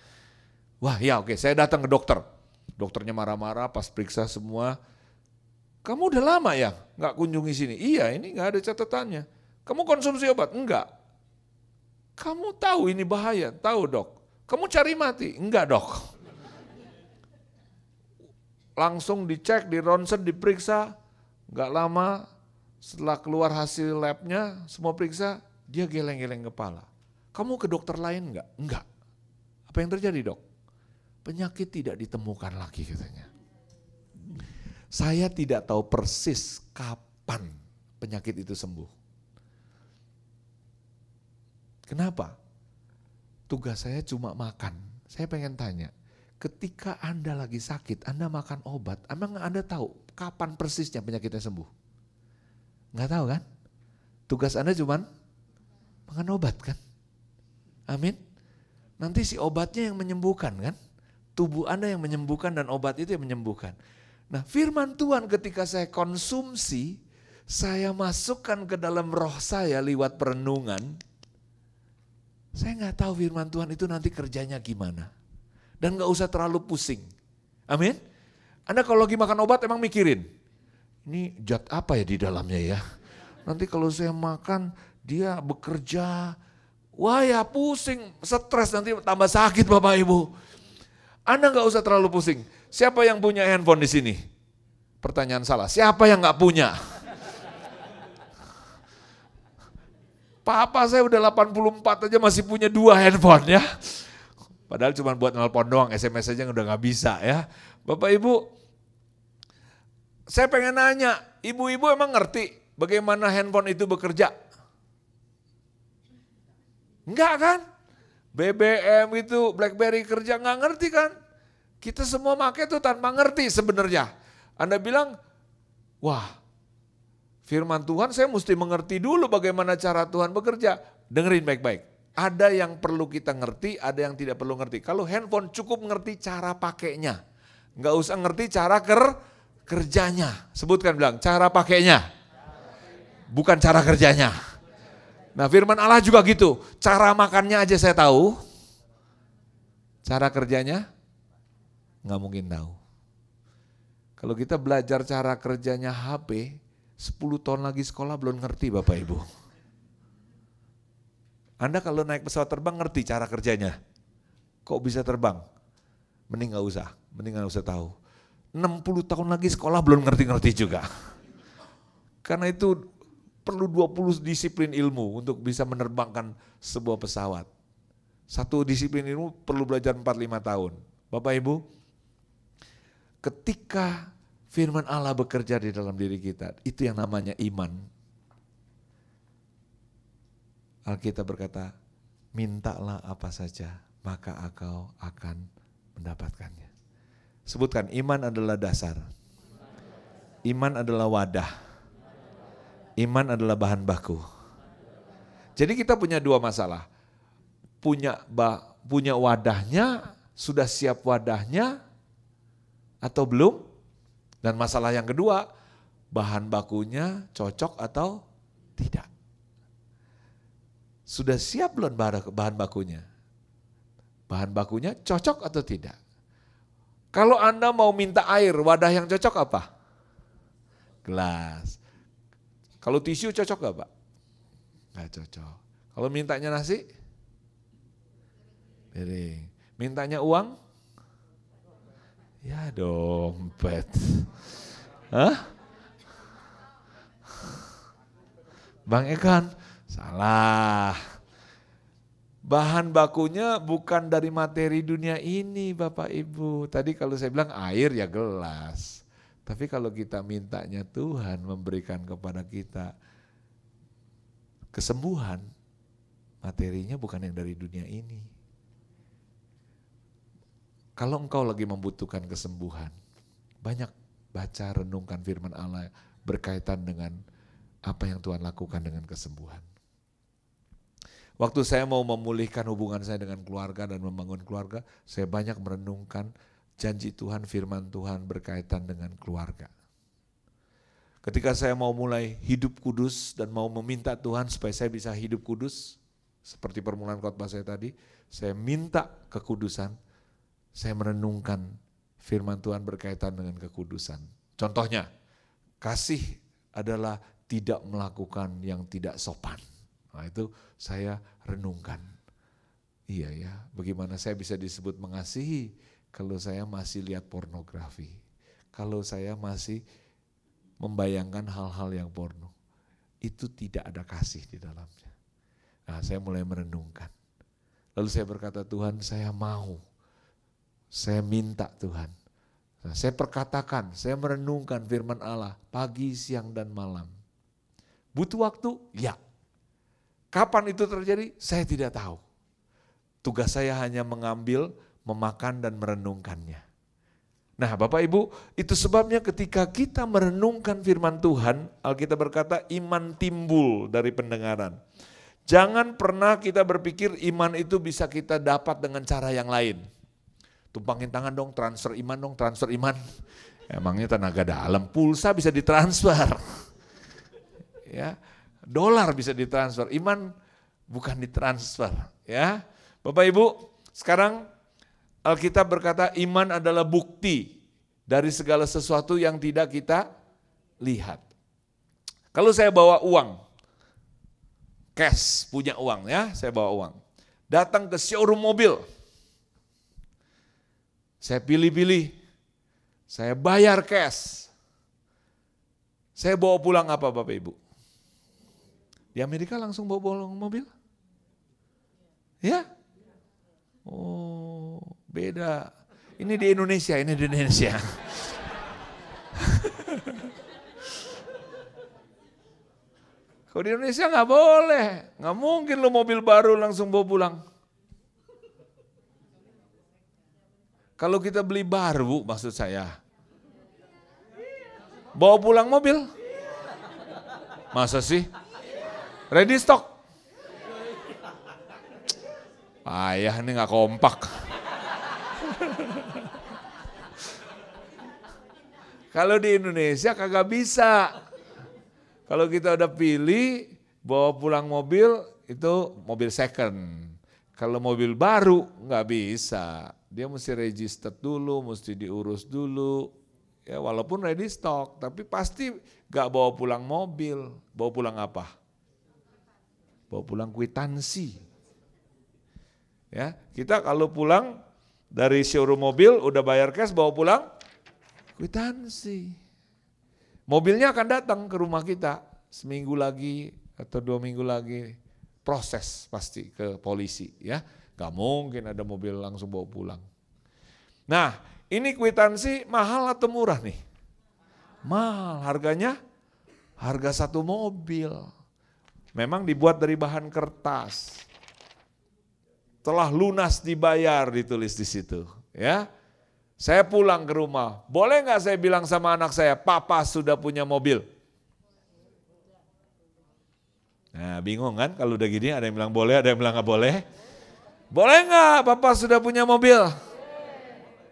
Wah ya oke, saya datang ke dokter. Dokternya marah-marah pas periksa semua. Kamu udah lama ya nggak kunjungi sini? Iya ini nggak ada catatannya. Kamu konsumsi obat? Enggak. Kamu tahu ini bahaya? Tahu dok. Kamu cari mati? Enggak dok. Langsung dicek, dironsen, diperiksa. Nggak lama setelah keluar hasil labnya, semua periksa, dia geleng-geleng kepala. Kamu ke dokter lain enggak? Enggak. Apa yang terjadi dok? Penyakit tidak ditemukan lagi katanya. Saya tidak tahu persis kapan penyakit itu sembuh. Kenapa? Tugas saya cuma makan. Saya pengen tanya, ketika Anda lagi sakit, Anda makan obat, emang Anda tahu kapan persisnya penyakitnya sembuh? Nggak tahu kan? Tugas Anda cuma makan obat kan? Amin. Nanti si obatnya yang menyembuhkan kan? Tubuh Anda yang menyembuhkan dan obat itu yang menyembuhkan. Nah firman Tuhan ketika saya konsumsi, saya masukkan ke dalam roh saya lewat perenungan, saya nggak tahu firman Tuhan itu nanti kerjanya gimana. Dan nggak usah terlalu pusing. Amin. Anda kalau lagi makan obat emang mikirin, ini zat apa ya di dalamnya ya. Nanti kalau saya makan dia bekerja, wah ya pusing, stres nanti tambah sakit Bapak Ibu. Anda nggak usah terlalu pusing. Siapa yang punya handphone di sini? Pertanyaan salah. Siapa yang nggak punya? Papa saya udah 84 aja masih punya 2 handphone ya. Padahal cuma buat nelpon doang, SMS aja udah nggak bisa ya. Bapak Ibu, Saya pengen nanya, ibu-ibu emang ngerti bagaimana handphone itu bekerja? Enggak kan? BBM itu, BlackBerry kerja, nggak ngerti kan? Kita semua pakai itu tanpa ngerti sebenarnya. Anda bilang, wah firman Tuhan saya mesti mengerti dulu bagaimana cara Tuhan bekerja. Dengerin baik-baik. Ada yang perlu kita ngerti, ada yang tidak perlu ngerti. Kalau handphone cukup ngerti cara pakainya. Nggak usah ngerti cara kerjanya. Sebutkan bilang, cara pakainya. Bukan cara kerjanya. Nah firman Allah juga gitu, cara makannya aja saya tahu, cara kerjanya nggak mungkin tahu. Kalau kita belajar cara kerjanya HP, 10 tahun lagi sekolah belum ngerti Bapak Ibu. Anda kalau naik pesawat terbang ngerti cara kerjanya, kok bisa terbang? Mending nggak usah tahu. 60 tahun lagi sekolah belum ngerti-ngerti juga. Karena itu perlu 20 disiplin ilmu untuk bisa menerbangkan sebuah pesawat. Satu disiplin ilmu perlu belajar 4-5 tahun. Bapak Ibu, ketika firman Allah bekerja di dalam diri kita, itu yang namanya iman. Alkitab berkata, mintalah apa saja, maka engkau akan mendapatkannya. Sebutkan, iman adalah dasar. Iman adalah wadah. Iman adalah bahan baku. Jadi kita punya dua masalah. Punya wadahnya, sudah siap wadahnya atau belum? Dan masalah yang kedua, bahan bakunya cocok atau tidak? Sudah siap belum bahan bakunya? Bahan bakunya cocok atau tidak? Kalau Anda mau minta air, wadah yang cocok apa? Gelas. Kalau tisu cocok gak Pak? Gak cocok. Kalau mintanya nasi? Piring. Mintanya uang? Ya dompet. Hah? Bang Ekan? Salah. Bahan bakunya bukan dari materi dunia ini Bapak Ibu. Tadi kalau saya bilang air ya gelas. Tapi kalau kita mintanya Tuhan memberikan kepada kita kesembuhan, materinya bukan yang dari dunia ini. Kalau engkau lagi membutuhkan kesembuhan, banyak baca, renungkan firman Allah berkaitan dengan apa yang Tuhan lakukan dengan kesembuhan. Waktu saya mau memulihkan hubungan saya dengan keluarga dan membangun keluarga, saya banyak merenungkan janji Tuhan, firman Tuhan berkaitan dengan keluarga. Ketika saya mau mulai hidup kudus dan mau meminta Tuhan supaya saya bisa hidup kudus, seperti permulaan khotbah saya tadi, saya minta kekudusan, saya merenungkan firman Tuhan berkaitan dengan kekudusan. Contohnya, kasih adalah tidak melakukan yang tidak sopan. Nah itu saya renungkan. Iya ya, bagaimana saya bisa disebut mengasihi kalau saya masih lihat pornografi, kalau saya masih membayangkan hal-hal yang porno, itu tidak ada kasih di dalamnya. Nah, saya mulai merenungkan. Lalu saya berkata, Tuhan saya mau, saya minta Tuhan. Nah, saya perkatakan, saya merenungkan firman Allah pagi, siang, dan malam. Butuh waktu? Ya. Kapan itu terjadi? Saya tidak tahu. Tugas saya hanya mengambil, memakan dan merenungkannya. Nah Bapak Ibu, itu sebabnya ketika kita merenungkan firman Tuhan, Alkitab berkata iman timbul dari pendengaran. Jangan pernah kita berpikir iman itu bisa kita dapat dengan cara yang lain. Tumpangin tangan dong, transfer iman. Emangnya tenaga dalam, pulsa bisa ditransfer. Ya, dolar bisa ditransfer, iman bukan ditransfer. Ya, Bapak Ibu, sekarang Alkitab berkata iman adalah bukti dari segala sesuatu yang tidak kita lihat. Kalau saya bawa uang, cash, punya uang ya, saya bawa uang. Datang ke showroom mobil, saya pilih-pilih, saya bayar cash. Saya bawa pulang apa Bapak Ibu? Di Amerika langsung bawa pulang mobil? Ya? Oh, beda. Ini di Indonesia. Kalau di Indonesia nggak boleh, nggak mungkin lo mobil baru langsung bawa pulang. Kalau kita beli baru, maksud saya, bawa pulang mobil, masa sih? Ready stock? Ayah ini nggak kompak. Kalau di Indonesia kagak bisa. Kalau kita udah pilih bawa pulang mobil itu mobil second. Kalau mobil baru nggak bisa. Dia mesti register dulu, mesti diurus dulu. Ya walaupun ready stock, tapi pasti nggak bawa pulang mobil. Bawa pulang apa? Bawa pulang kwitansi. Ya, kita kalau pulang dari showroom mobil udah bayar cash, bawa pulang kwitansi. Mobilnya akan datang ke rumah kita seminggu lagi atau 2 minggu lagi, proses pasti ke polisi ya. Gak mungkin ada mobil langsung bawa pulang. Nah ini kwitansi mahal atau murah nih? Mahal, harganya harga satu mobil. Memang dibuat dari bahan kertas. Telah lunas dibayar ditulis di situ ya. Saya pulang ke rumah, boleh nggak saya bilang sama anak saya, papa sudah punya mobil? Nah bingung kan kalau udah gini, ada yang bilang boleh, ada yang bilang nggak boleh. Boleh nggak papa sudah punya mobil?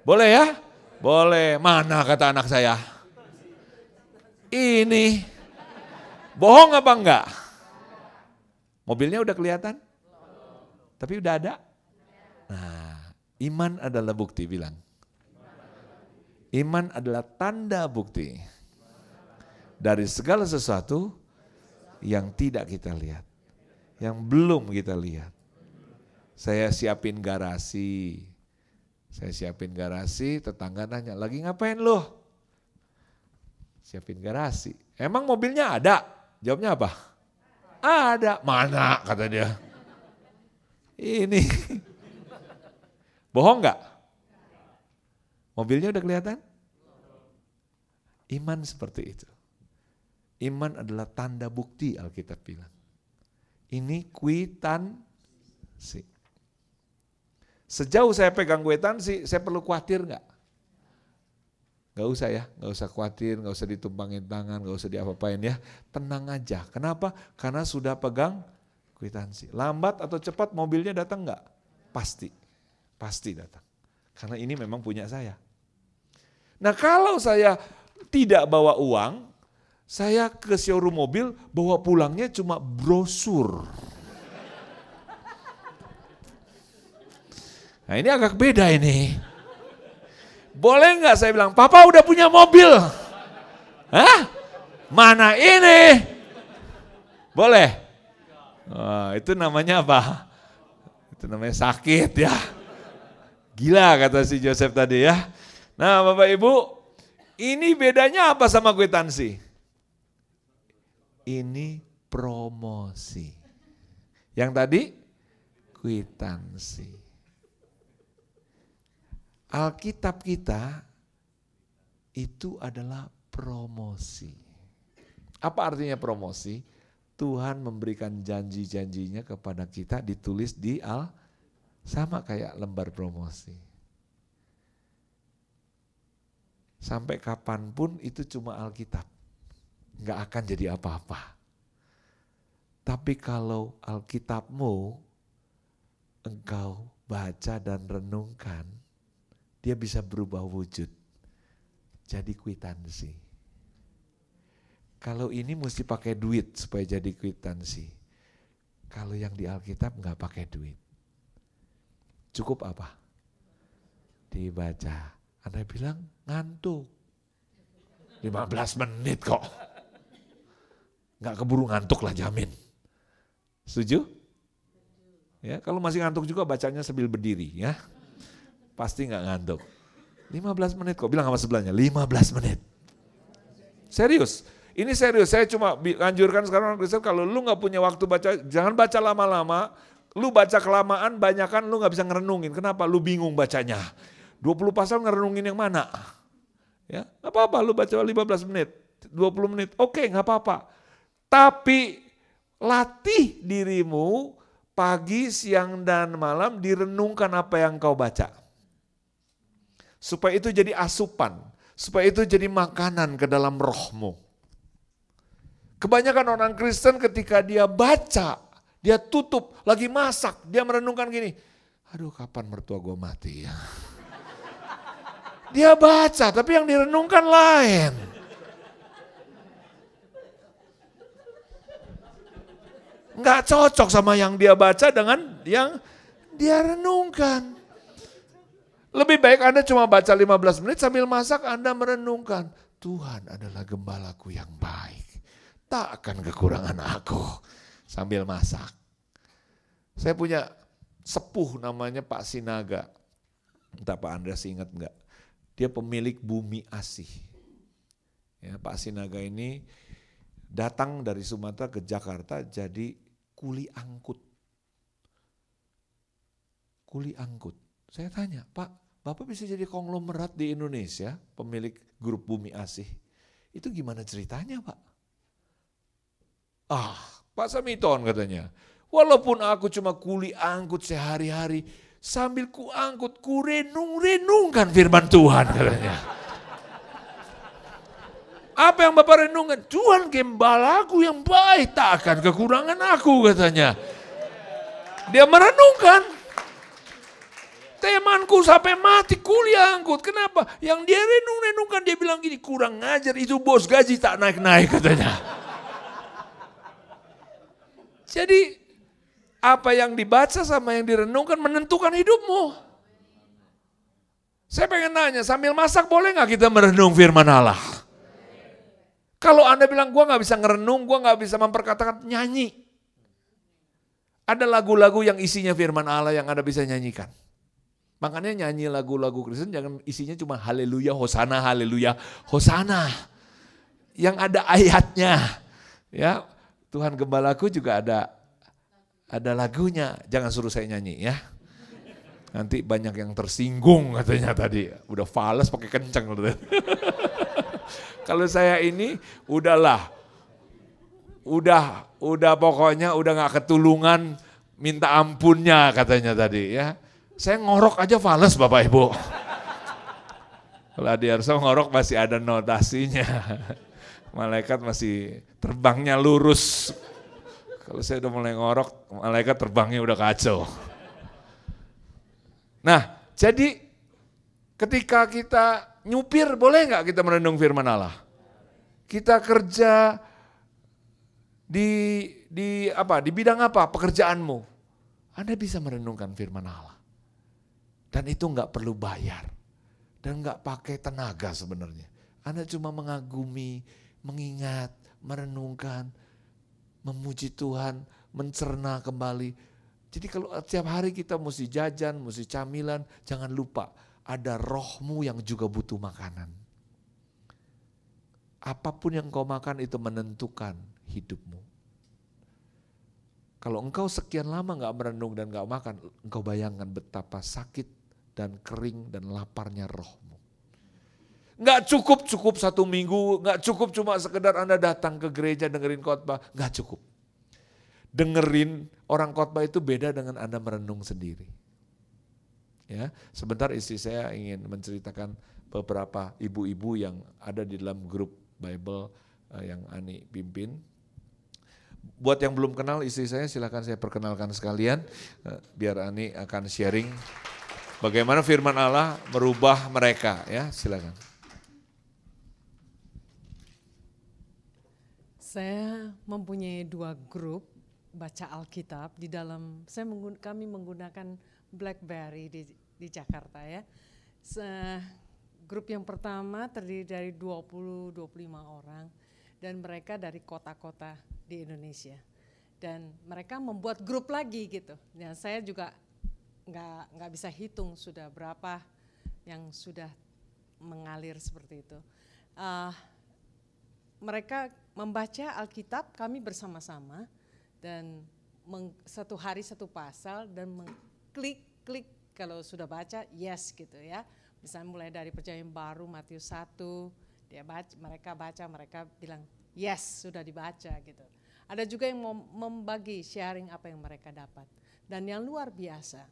Boleh ya? Boleh. Mana kata anak saya? Ini. Bohong apa enggak? Mobilnya udah kelihatan? Tapi udah ada? Nah, iman adalah bukti, bilang. Iman adalah tanda bukti dari segala sesuatu yang tidak kita lihat, yang belum kita lihat. Saya siapin garasi, tetangga nanya, lagi ngapain lo? Siapin garasi. Emang mobilnya ada? Jawabnya apa? Ada. Mana kata dia? Ini. Bohong nggak? Mobilnya udah kelihatan? Iman seperti itu. Iman adalah tanda bukti, Alkitab bilang. Ini kwitansi. Sejauh saya pegang kwitansi, saya perlu khawatir nggak? Nggak usah ya, nggak usah khawatir, nggak usah ditumpangin tangan, nggak usah diapa-apain ya. Tenang aja. Kenapa? Karena sudah pegang kwitansi. Lambat atau cepat mobilnya datang nggak? Pasti datang. Karena ini memang punya saya. Nah kalau saya tidak bawa uang, saya ke showroom mobil, bawa pulangnya cuma brosur. Nah ini agak beda ini. Boleh nggak saya bilang, papa udah punya mobil? Hah? Mana ini? Boleh? Oh, itu namanya apa? Itu namanya sakit ya. Gila kata si Joseph tadi ya. Nah Bapak Ibu, ini bedanya apa sama kwitansi? Ini promosi. Yang tadi kwitansi. Alkitab kita itu adalah promosi. Apa artinya promosi? Tuhan memberikan janji-janjinya kepada kita ditulis di sama kayak lembar promosi. Sampai kapanpun itu cuma Alkitab. Nggak akan jadi apa-apa. Tapi kalau Alkitabmu engkau baca dan renungkan, dia bisa berubah wujud. Jadi kwitansi. Kalau ini mesti pakai duit supaya jadi kwitansi. Kalau yang di Alkitab nggak pakai duit. Cukup apa? Dibaca. Anda bilang ngantuk. 15 menit kok. Nggak keburu ngantuk lah jamin. Setuju? Ya, kalau masih ngantuk juga bacanya sambil berdiri ya. Pasti nggak ngantuk. 15 menit kok, bilang sama sebelahnya 15 menit. Serius, ini serius. Saya cuma anjurkan sekarang kalau lu nggak punya waktu baca, jangan baca lama-lama. Lu baca kelamaan, banyakan lu nggak bisa ngerenungin. Kenapa? Lu bingung bacanya. 20 pasal ngerenungin yang mana? Ya, nggak apa-apa. Lu baca 15 menit, 20 menit, oke, nggak apa-apa. Tapi latih dirimu pagi, siang, dan malam direnungkan apa yang kau baca. Supaya itu jadi asupan, supaya itu jadi makanan ke dalam rohmu. Kebanyakan orang Kristen ketika dia baca, dia tutup, lagi masak, dia merenungkan gini, aduh kapan mertua gue mati ya. Dia baca, tapi yang direnungkan lain. Nggak cocok sama yang dia baca dengan yang dia renungkan. Lebih baik Anda cuma baca 15 menit sambil masak Anda merenungkan. Tuhan adalah gembalaku yang baik. Tak akan kekurangan aku sambil masak. Saya punya sepuh namanya Pak Sinaga. Entah Pak Andreas ingat enggak. Dia pemilik Bumi Asih. Ya, Pak Sinaga ini datang dari Sumatera ke Jakarta jadi kuli angkut. Kuli angkut. Saya tanya, Pak, Bapak bisa jadi konglomerat di Indonesia, pemilik grup Bumi Asih. Itu gimana ceritanya, Pak? Pak Samiton katanya, walaupun aku cuma kuli angkut sehari-hari, sambil ku angkut, ku renung-renungkan firman Tuhan katanya. Apa yang Bapak renungkan? Tuhan gembalaku yang baik, tak akan kekurangan aku katanya. Dia merenungkan. Temanku sampai mati kuliah angkut. Kenapa? Yang dia renungkan dia bilang gini, kurang ngajar itu bos gaji tak naik-naik katanya. Jadi apa yang dibaca sama yang direnungkan menentukan hidupmu. Saya pengen nanya, sambil masak boleh gak kita merenung firman Allah? Kalau Anda bilang, gue gak bisa ngerenung, gue gak bisa memperkatakan, nyanyi. Ada lagu-lagu yang isinya firman Allah yang Anda bisa nyanyikan. Makanya nyanyi lagu-lagu Kristen jangan isinya cuma haleluya, hosana, haleluya, hosana. Yang ada ayatnya. Ya, Tuhan Gembalaku juga ada lagunya. Jangan suruh saya nyanyi ya. Nanti banyak yang tersinggung katanya tadi. Udah fales pakai kenceng. Kalau saya ini udahlah, udah pokoknya udah gak ketulungan minta ampunnya katanya tadi ya. Saya ngorok aja fales Bapak Ibu. Kalau Adi Arso ngorok masih ada notasinya. Malaikat masih terbangnya lurus. Kalau saya udah mulai ngorok, malaikat terbangnya udah kacau. Nah, jadi ketika kita nyupir, boleh nggak kita merenung firman Allah? Kita kerja di bidang apa? Pekerjaanmu. Anda bisa merenungkan firman Allah. Dan itu nggak perlu bayar. Dan nggak pakai tenaga sebenarnya. Anda cuma mengagumi, mengingat, merenungkan, memuji Tuhan, mencerna kembali. Jadi kalau tiap hari kita mesti jajan, mesti camilan, jangan lupa. Ada rohmu yang juga butuh makanan. Apapun yang kau makan itu menentukan hidupmu. Kalau engkau sekian lama gak merenung dan gak makan, engkau bayangkan betapa sakit dan kering dan laparnya rohmu. Gak cukup 1 minggu, gak cukup cuma sekedar Anda datang ke gereja dengerin khotbah, gak cukup. Dengerin orang khotbah itu beda dengan Anda merenung sendiri. Ya, sebentar istri saya ingin menceritakan beberapa ibu-ibu yang ada di dalam grup Bible yang Ani pimpin. Buat yang belum kenal istri saya, silakan saya perkenalkan sekalian, biar Ani akan sharing bagaimana firman Allah merubah mereka. Ya, silakan. Saya mempunyai 2 grup baca Alkitab di dalam. Kami menggunakan BlackBerry di Jakarta ya. Grup yang pertama terdiri dari 20-25 orang dan mereka dari kota-kota di Indonesia. Dan mereka membuat grup lagi gitu. Dan saya juga nggak bisa hitung sudah berapa yang sudah mengalir seperti itu. Mereka membaca Alkitab kami bersama-sama dan satu hari satu pasal dan klik kalau sudah baca yes gitu ya. Misalnya mulai dari perjanjian baru Matius 1, mereka bilang yes sudah dibaca gitu. Ada juga yang mau membagi, sharing apa yang mereka dapat. Dan yang luar biasa,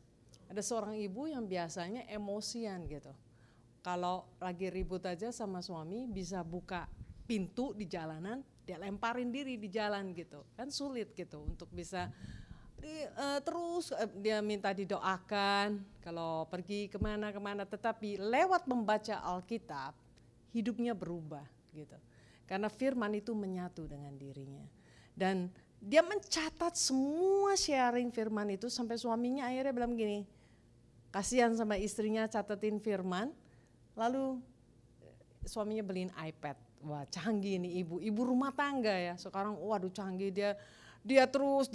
ada seorang ibu yang biasanya emosian gitu. Kalau lagi ribut aja sama suami bisa buka pintu di jalanan, dia lemparin diri di jalan gitu. Kan sulit gitu untuk bisa terus dia minta didoakan kalau pergi kemana-kemana. Tetapi lewat membaca Alkitab hidupnya berubah gitu. Karena firman itu menyatu dengan dirinya. Dan dia mencatat semua sharing firman itu sampai suaminya akhirnya bilang gini, kasihan sama istrinya catetin firman. Lalu suaminya beliin iPad. Wah, canggih nih ibu rumah tangga ya. Sekarang waduh canggih, dia terus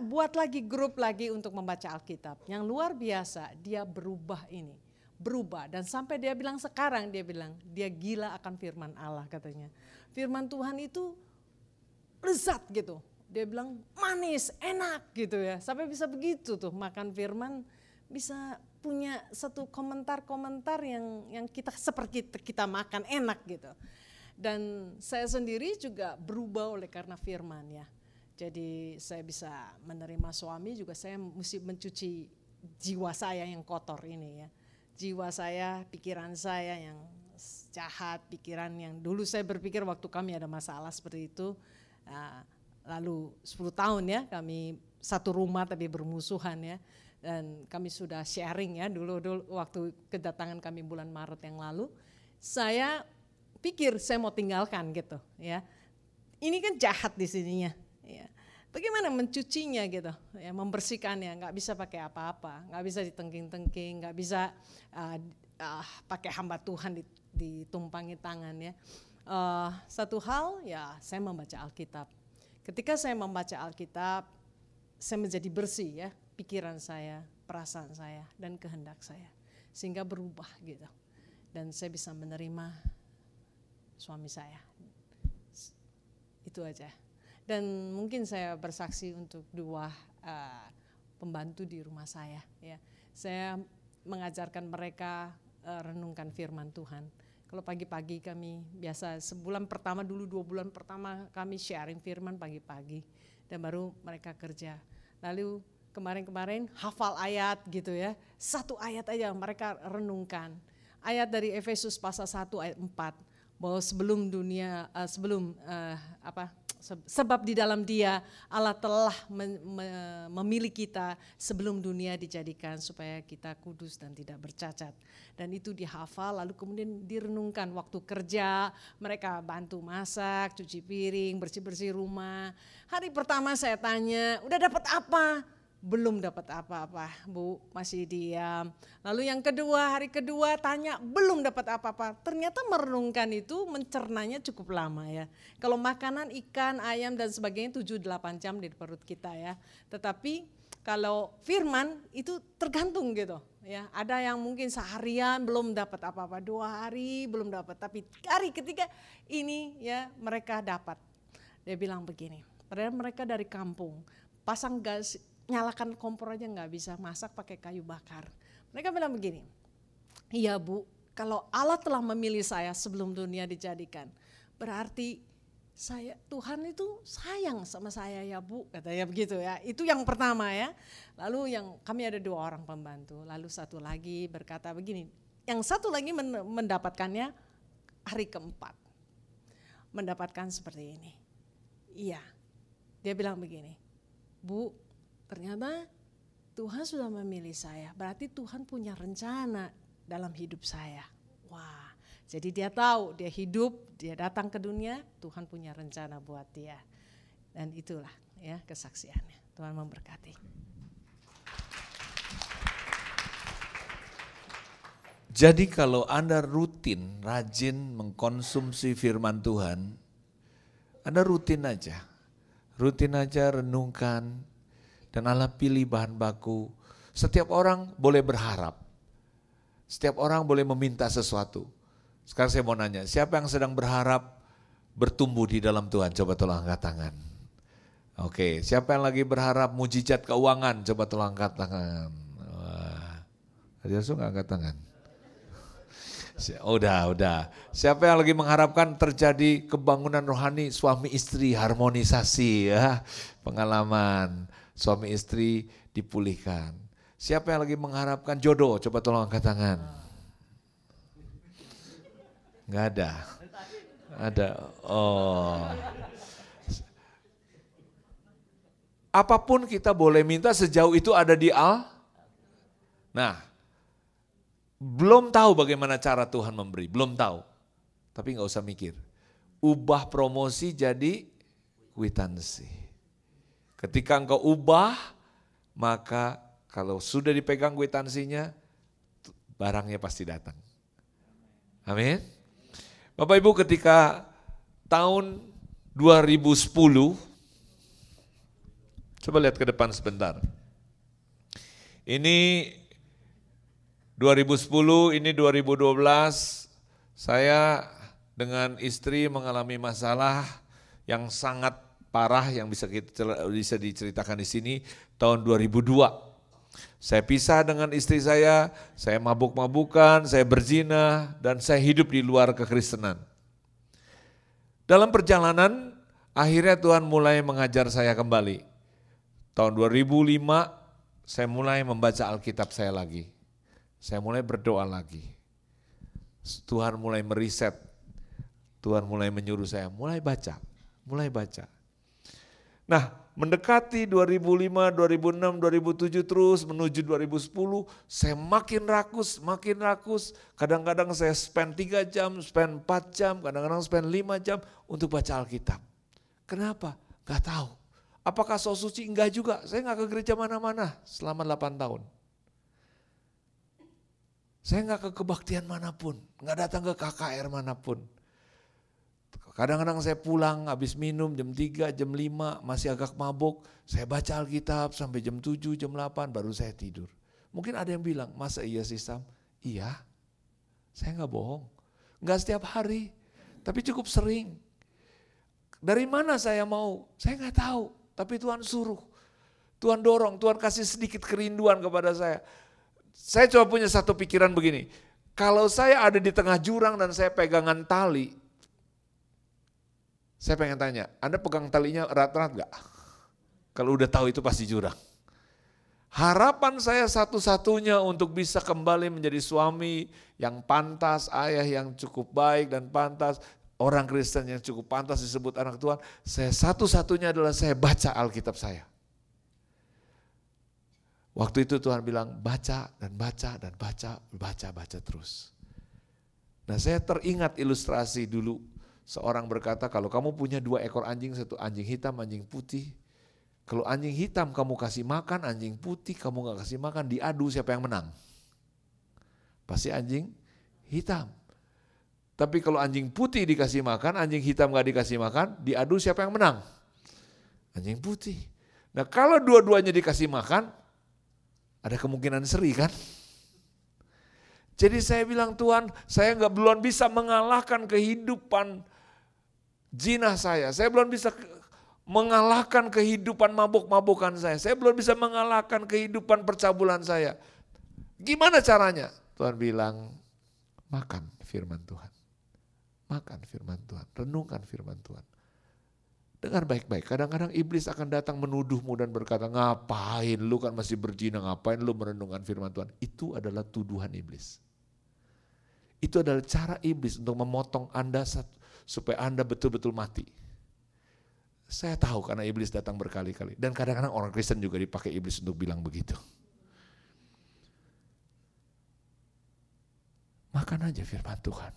buat lagi grup lagi untuk membaca Alkitab. Yang luar biasa, dia berubah. Dan sampai dia bilang sekarang dia gila akan firman Allah katanya. Firman Tuhan itu lezat gitu. Dia bilang manis, enak gitu ya. Sampai bisa begitu tuh makan firman, bisa punya satu komentar-komentar yang seperti kita makan enak gitu. Dan saya sendiri juga berubah oleh karena firman ya. Jadi saya bisa menerima suami juga, saya mesti mencuci jiwa saya yang kotor ini ya. Jiwa saya, pikiran saya yang jahat, pikiran yang dulu saya berpikir waktu kami ada masalah seperti itu. Lalu 10 tahun ya kami satu rumah tapi bermusuhan ya. Dan kami sudah sharing ya dulu waktu kedatangan kami bulan Maret yang lalu. Saya pikir saya mau tinggalkan gitu ya. Ini kan jahat di sininya ya. Bagaimana mencucinya gitu ya, membersihkannya, nggak bisa pakai apa-apa, nggak bisa ditengking-tengking, nggak bisa pakai hamba Tuhan ditumpangi tangan ya. Satu hal ya saya membaca Alkitab. Ketika saya membaca Alkitab, saya menjadi bersih ya, pikiran saya, perasaan saya, dan kehendak saya. Sehingga berubah gitu. Dan saya bisa menerima suami saya. Itu aja. Dan mungkin saya bersaksi untuk 2 pembantu di rumah saya. Ya. Saya mengajarkan mereka renungkan firman Tuhan. Kalau pagi-pagi kami biasa sebulan pertama dulu 2 bulan pertama kami sharing firman pagi-pagi. Dan baru mereka kerja. Lalu kemarin-kemarin hafal ayat gitu ya. 1 ayat aja mereka renungkan. Ayat dari Efesus pasal 1 ayat 4. Bahwa sebab di dalam Dia Allah telah memilih kita sebelum dunia dijadikan supaya kita kudus dan tidak bercacat. Dan itu dihafal lalu kemudian direnungkan waktu kerja, mereka bantu masak, cuci piring, bersih-bersih rumah. Hari pertama saya tanya, udah dapat apa? Belum dapat apa-apa, Bu, masih diam. Lalu yang kedua, hari kedua tanya, belum dapat apa-apa. Ternyata merenungkan itu mencernanya cukup lama ya. Kalau makanan ikan, ayam dan sebagainya 7-8 jam di perut kita ya. Tetapi kalau firman itu tergantung gitu ya. Ada yang mungkin seharian belum dapat apa-apa, 2 hari belum dapat. Tapi hari ketiga ini ya mereka dapat. Dia bilang begini, padahal mereka dari kampung, pasang gas, nyalakan kompor aja nggak bisa, masak pakai kayu bakar. Mereka bilang begini, iya Bu, kalau Allah telah memilih saya sebelum dunia dijadikan, berarti Tuhan itu sayang sama saya ya Bu, katanya begitu ya. Itu yang pertama ya. Lalu kami ada 2 orang pembantu, lalu satu lagi berkata begini, yang satu lagi mendapatkannya hari keempat, mendapatkan seperti ini. Iya, dia bilang begini, Bu, ternyata Tuhan sudah memilih saya, berarti Tuhan punya rencana dalam hidup saya. Wah, jadi dia tahu, dia hidup, dia datang ke dunia, Tuhan punya rencana buat dia. Dan itulah ya kesaksiannya. Tuhan memberkati. Jadi kalau Anda rajin mengkonsumsi firman Tuhan, Anda rutin aja renungkan, dan Allah pilih bahan baku. Setiap orang boleh berharap. Setiap orang boleh meminta sesuatu. Sekarang saya mau nanya, siapa yang sedang berharap bertumbuh di dalam Tuhan? Coba tolong angkat tangan. Oke, siapa yang lagi berharap mujizat keuangan? Coba tolong angkat tangan. Wah, langsung angkat tangan. Udah. Siapa yang lagi mengharapkan terjadi kebangunan rohani suami istri, harmonisasi ya, pengalaman suami istri dipulihkan. Siapa yang lagi mengharapkan jodoh? Coba tolong angkat tangan. Enggak ada. Ada. Oh. Apapun kita boleh minta sejauh itu ada di Nah, belum tahu bagaimana cara Tuhan memberi, belum tahu. Tapi nggak usah mikir. Ubah promosi jadi kwitansi. Ketika engkau ubah, maka kalau sudah dipegang kwitansinya, barangnya pasti datang. Amin. Bapak Ibu, ketika tahun 2010, coba lihat ke depan sebentar. Ini 2010, ini 2012, saya dengan istri mengalami masalah yang sangat parah yang bisa diceritakan di sini tahun 2002. Saya pisah dengan istri saya mabuk-mabukan, saya berzina, dan saya hidup di luar kekristenan. Dalam perjalanan, akhirnya Tuhan mulai mengajar saya kembali. Tahun 2005, saya mulai membaca Alkitab saya lagi. Saya mulai berdoa lagi. Tuhan mulai meriset. Tuhan mulai menyuruh saya, mulai baca. Nah, mendekati 2005, 2006, 2007 terus menuju 2010, saya makin rakus. Kadang-kadang saya spend 3 jam, spend 4 jam, kadang-kadang spend 5 jam untuk baca Alkitab. Kenapa? Gak tahu. Apakah so suci? Enggak juga. Saya gak ke gereja mana-mana selama 8 tahun. Saya gak ke kebaktian manapun, gak datang ke KKR manapun. Kadang-kadang saya pulang habis minum jam 3, jam 5, masih agak mabuk. Saya baca Alkitab sampai jam 7, jam 8 baru saya tidur. Mungkin ada yang bilang, masa iya sih Sam? Iya, saya gak bohong. Gak setiap hari, tapi cukup sering. Dari mana saya mau? Saya gak tahu, tapi Tuhan suruh. Tuhan dorong, Tuhan kasih sedikit kerinduan kepada saya. Saya coba punya satu pikiran begini, kalau saya ada di tengah jurang dan saya pegangan tali, saya pengen tanya, Anda pegang talinya erat-erat gak? Kalau udah tahu itu pasti jurang. Harapan saya satu-satunya untuk bisa kembali menjadi suami yang pantas, ayah yang cukup baik dan pantas, orang Kristen yang cukup pantas disebut anak Tuhan, saya satu-satunya adalah saya baca Alkitab saya. Waktu itu Tuhan bilang baca terus. Nah, saya teringat ilustrasi dulu. Seorang berkata, kalau kamu punya 2 ekor anjing, satu anjing hitam, anjing putih. Kalau anjing hitam kamu kasih makan, anjing putih kamu gak kasih makan, diadu siapa yang menang? Pasti anjing hitam. Tapi kalau anjing putih dikasih makan, anjing hitam gak dikasih makan, diadu siapa yang menang? Anjing putih. Nah, kalau dua-duanya dikasih makan, ada kemungkinan seri kan? Jadi saya bilang, Tuhan, saya belum bisa mengalahkan kehidupan zina saya. Saya belum bisa mengalahkan kehidupan mabuk-mabukan saya. Saya belum bisa mengalahkan kehidupan percabulan saya. Gimana caranya? Tuhan bilang, makan firman Tuhan. Makan firman Tuhan, renungkan firman Tuhan. Dengar baik-baik, kadang-kadang iblis akan datang menuduhmu dan berkata, ngapain lu kan masih berzina, ngapain lu merenungkan firman Tuhan. Itu adalah tuduhan iblis. Itu adalah cara iblis untuk memotong Anda supaya Anda betul-betul mati. Saya tahu karena iblis datang berkali-kali. Dan kadang-kadang orang Kristen juga dipakai iblis untuk bilang begitu. Makan aja firman Tuhan.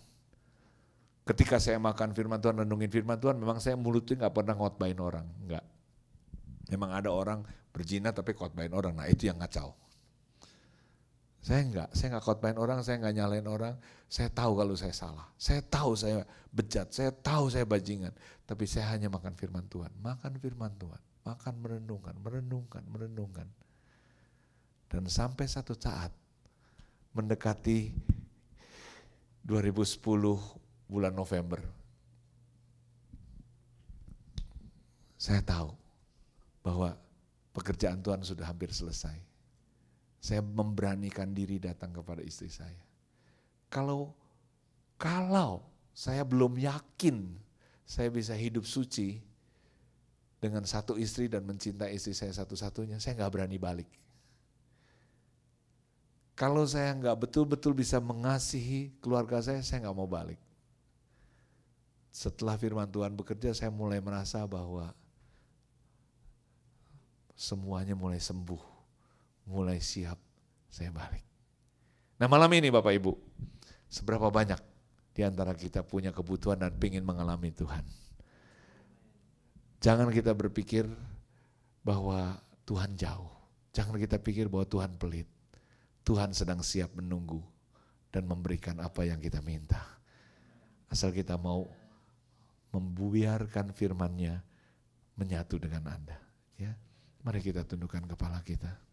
Ketika saya makan firman Tuhan, renungin firman Tuhan, memang saya mulutnya gak pernah ngotbain orang, enggak. Memang ada orang berzina tapi khotbahin orang, nah itu yang kacau. Saya gak khotbahin orang, saya gak nyalain orang, saya tahu kalau saya salah, saya tahu saya bejat, saya tahu saya bajingan, tapi saya hanya makan firman Tuhan, makan merenungkan. Dan sampai satu saat, mendekati 2010, bulan November, saya tahu bahwa pekerjaan Tuhan sudah hampir selesai. Saya memberanikan diri datang kepada istri saya. Kalau Kalau saya belum yakin saya bisa hidup suci dengan satu istri dan mencintai istri saya satu-satunya, saya nggak berani balik. Kalau saya nggak betul-betul bisa mengasihi keluarga saya nggak mau balik. Setelah firman Tuhan bekerja, saya mulai merasa bahwa semuanya mulai sembuh, mulai siap, saya balik. Nah malam ini Bapak Ibu, seberapa banyak di antara kita punya kebutuhan dan ingin mengalami Tuhan? Jangan kita berpikir bahwa Tuhan jauh. Jangan kita pikir bahwa Tuhan pelit. Tuhan sedang siap menunggu dan memberikan apa yang kita minta. Asal kita mau membiarkan firman-Nya menyatu dengan Anda. Ya, mari kita tundukkan kepala kita.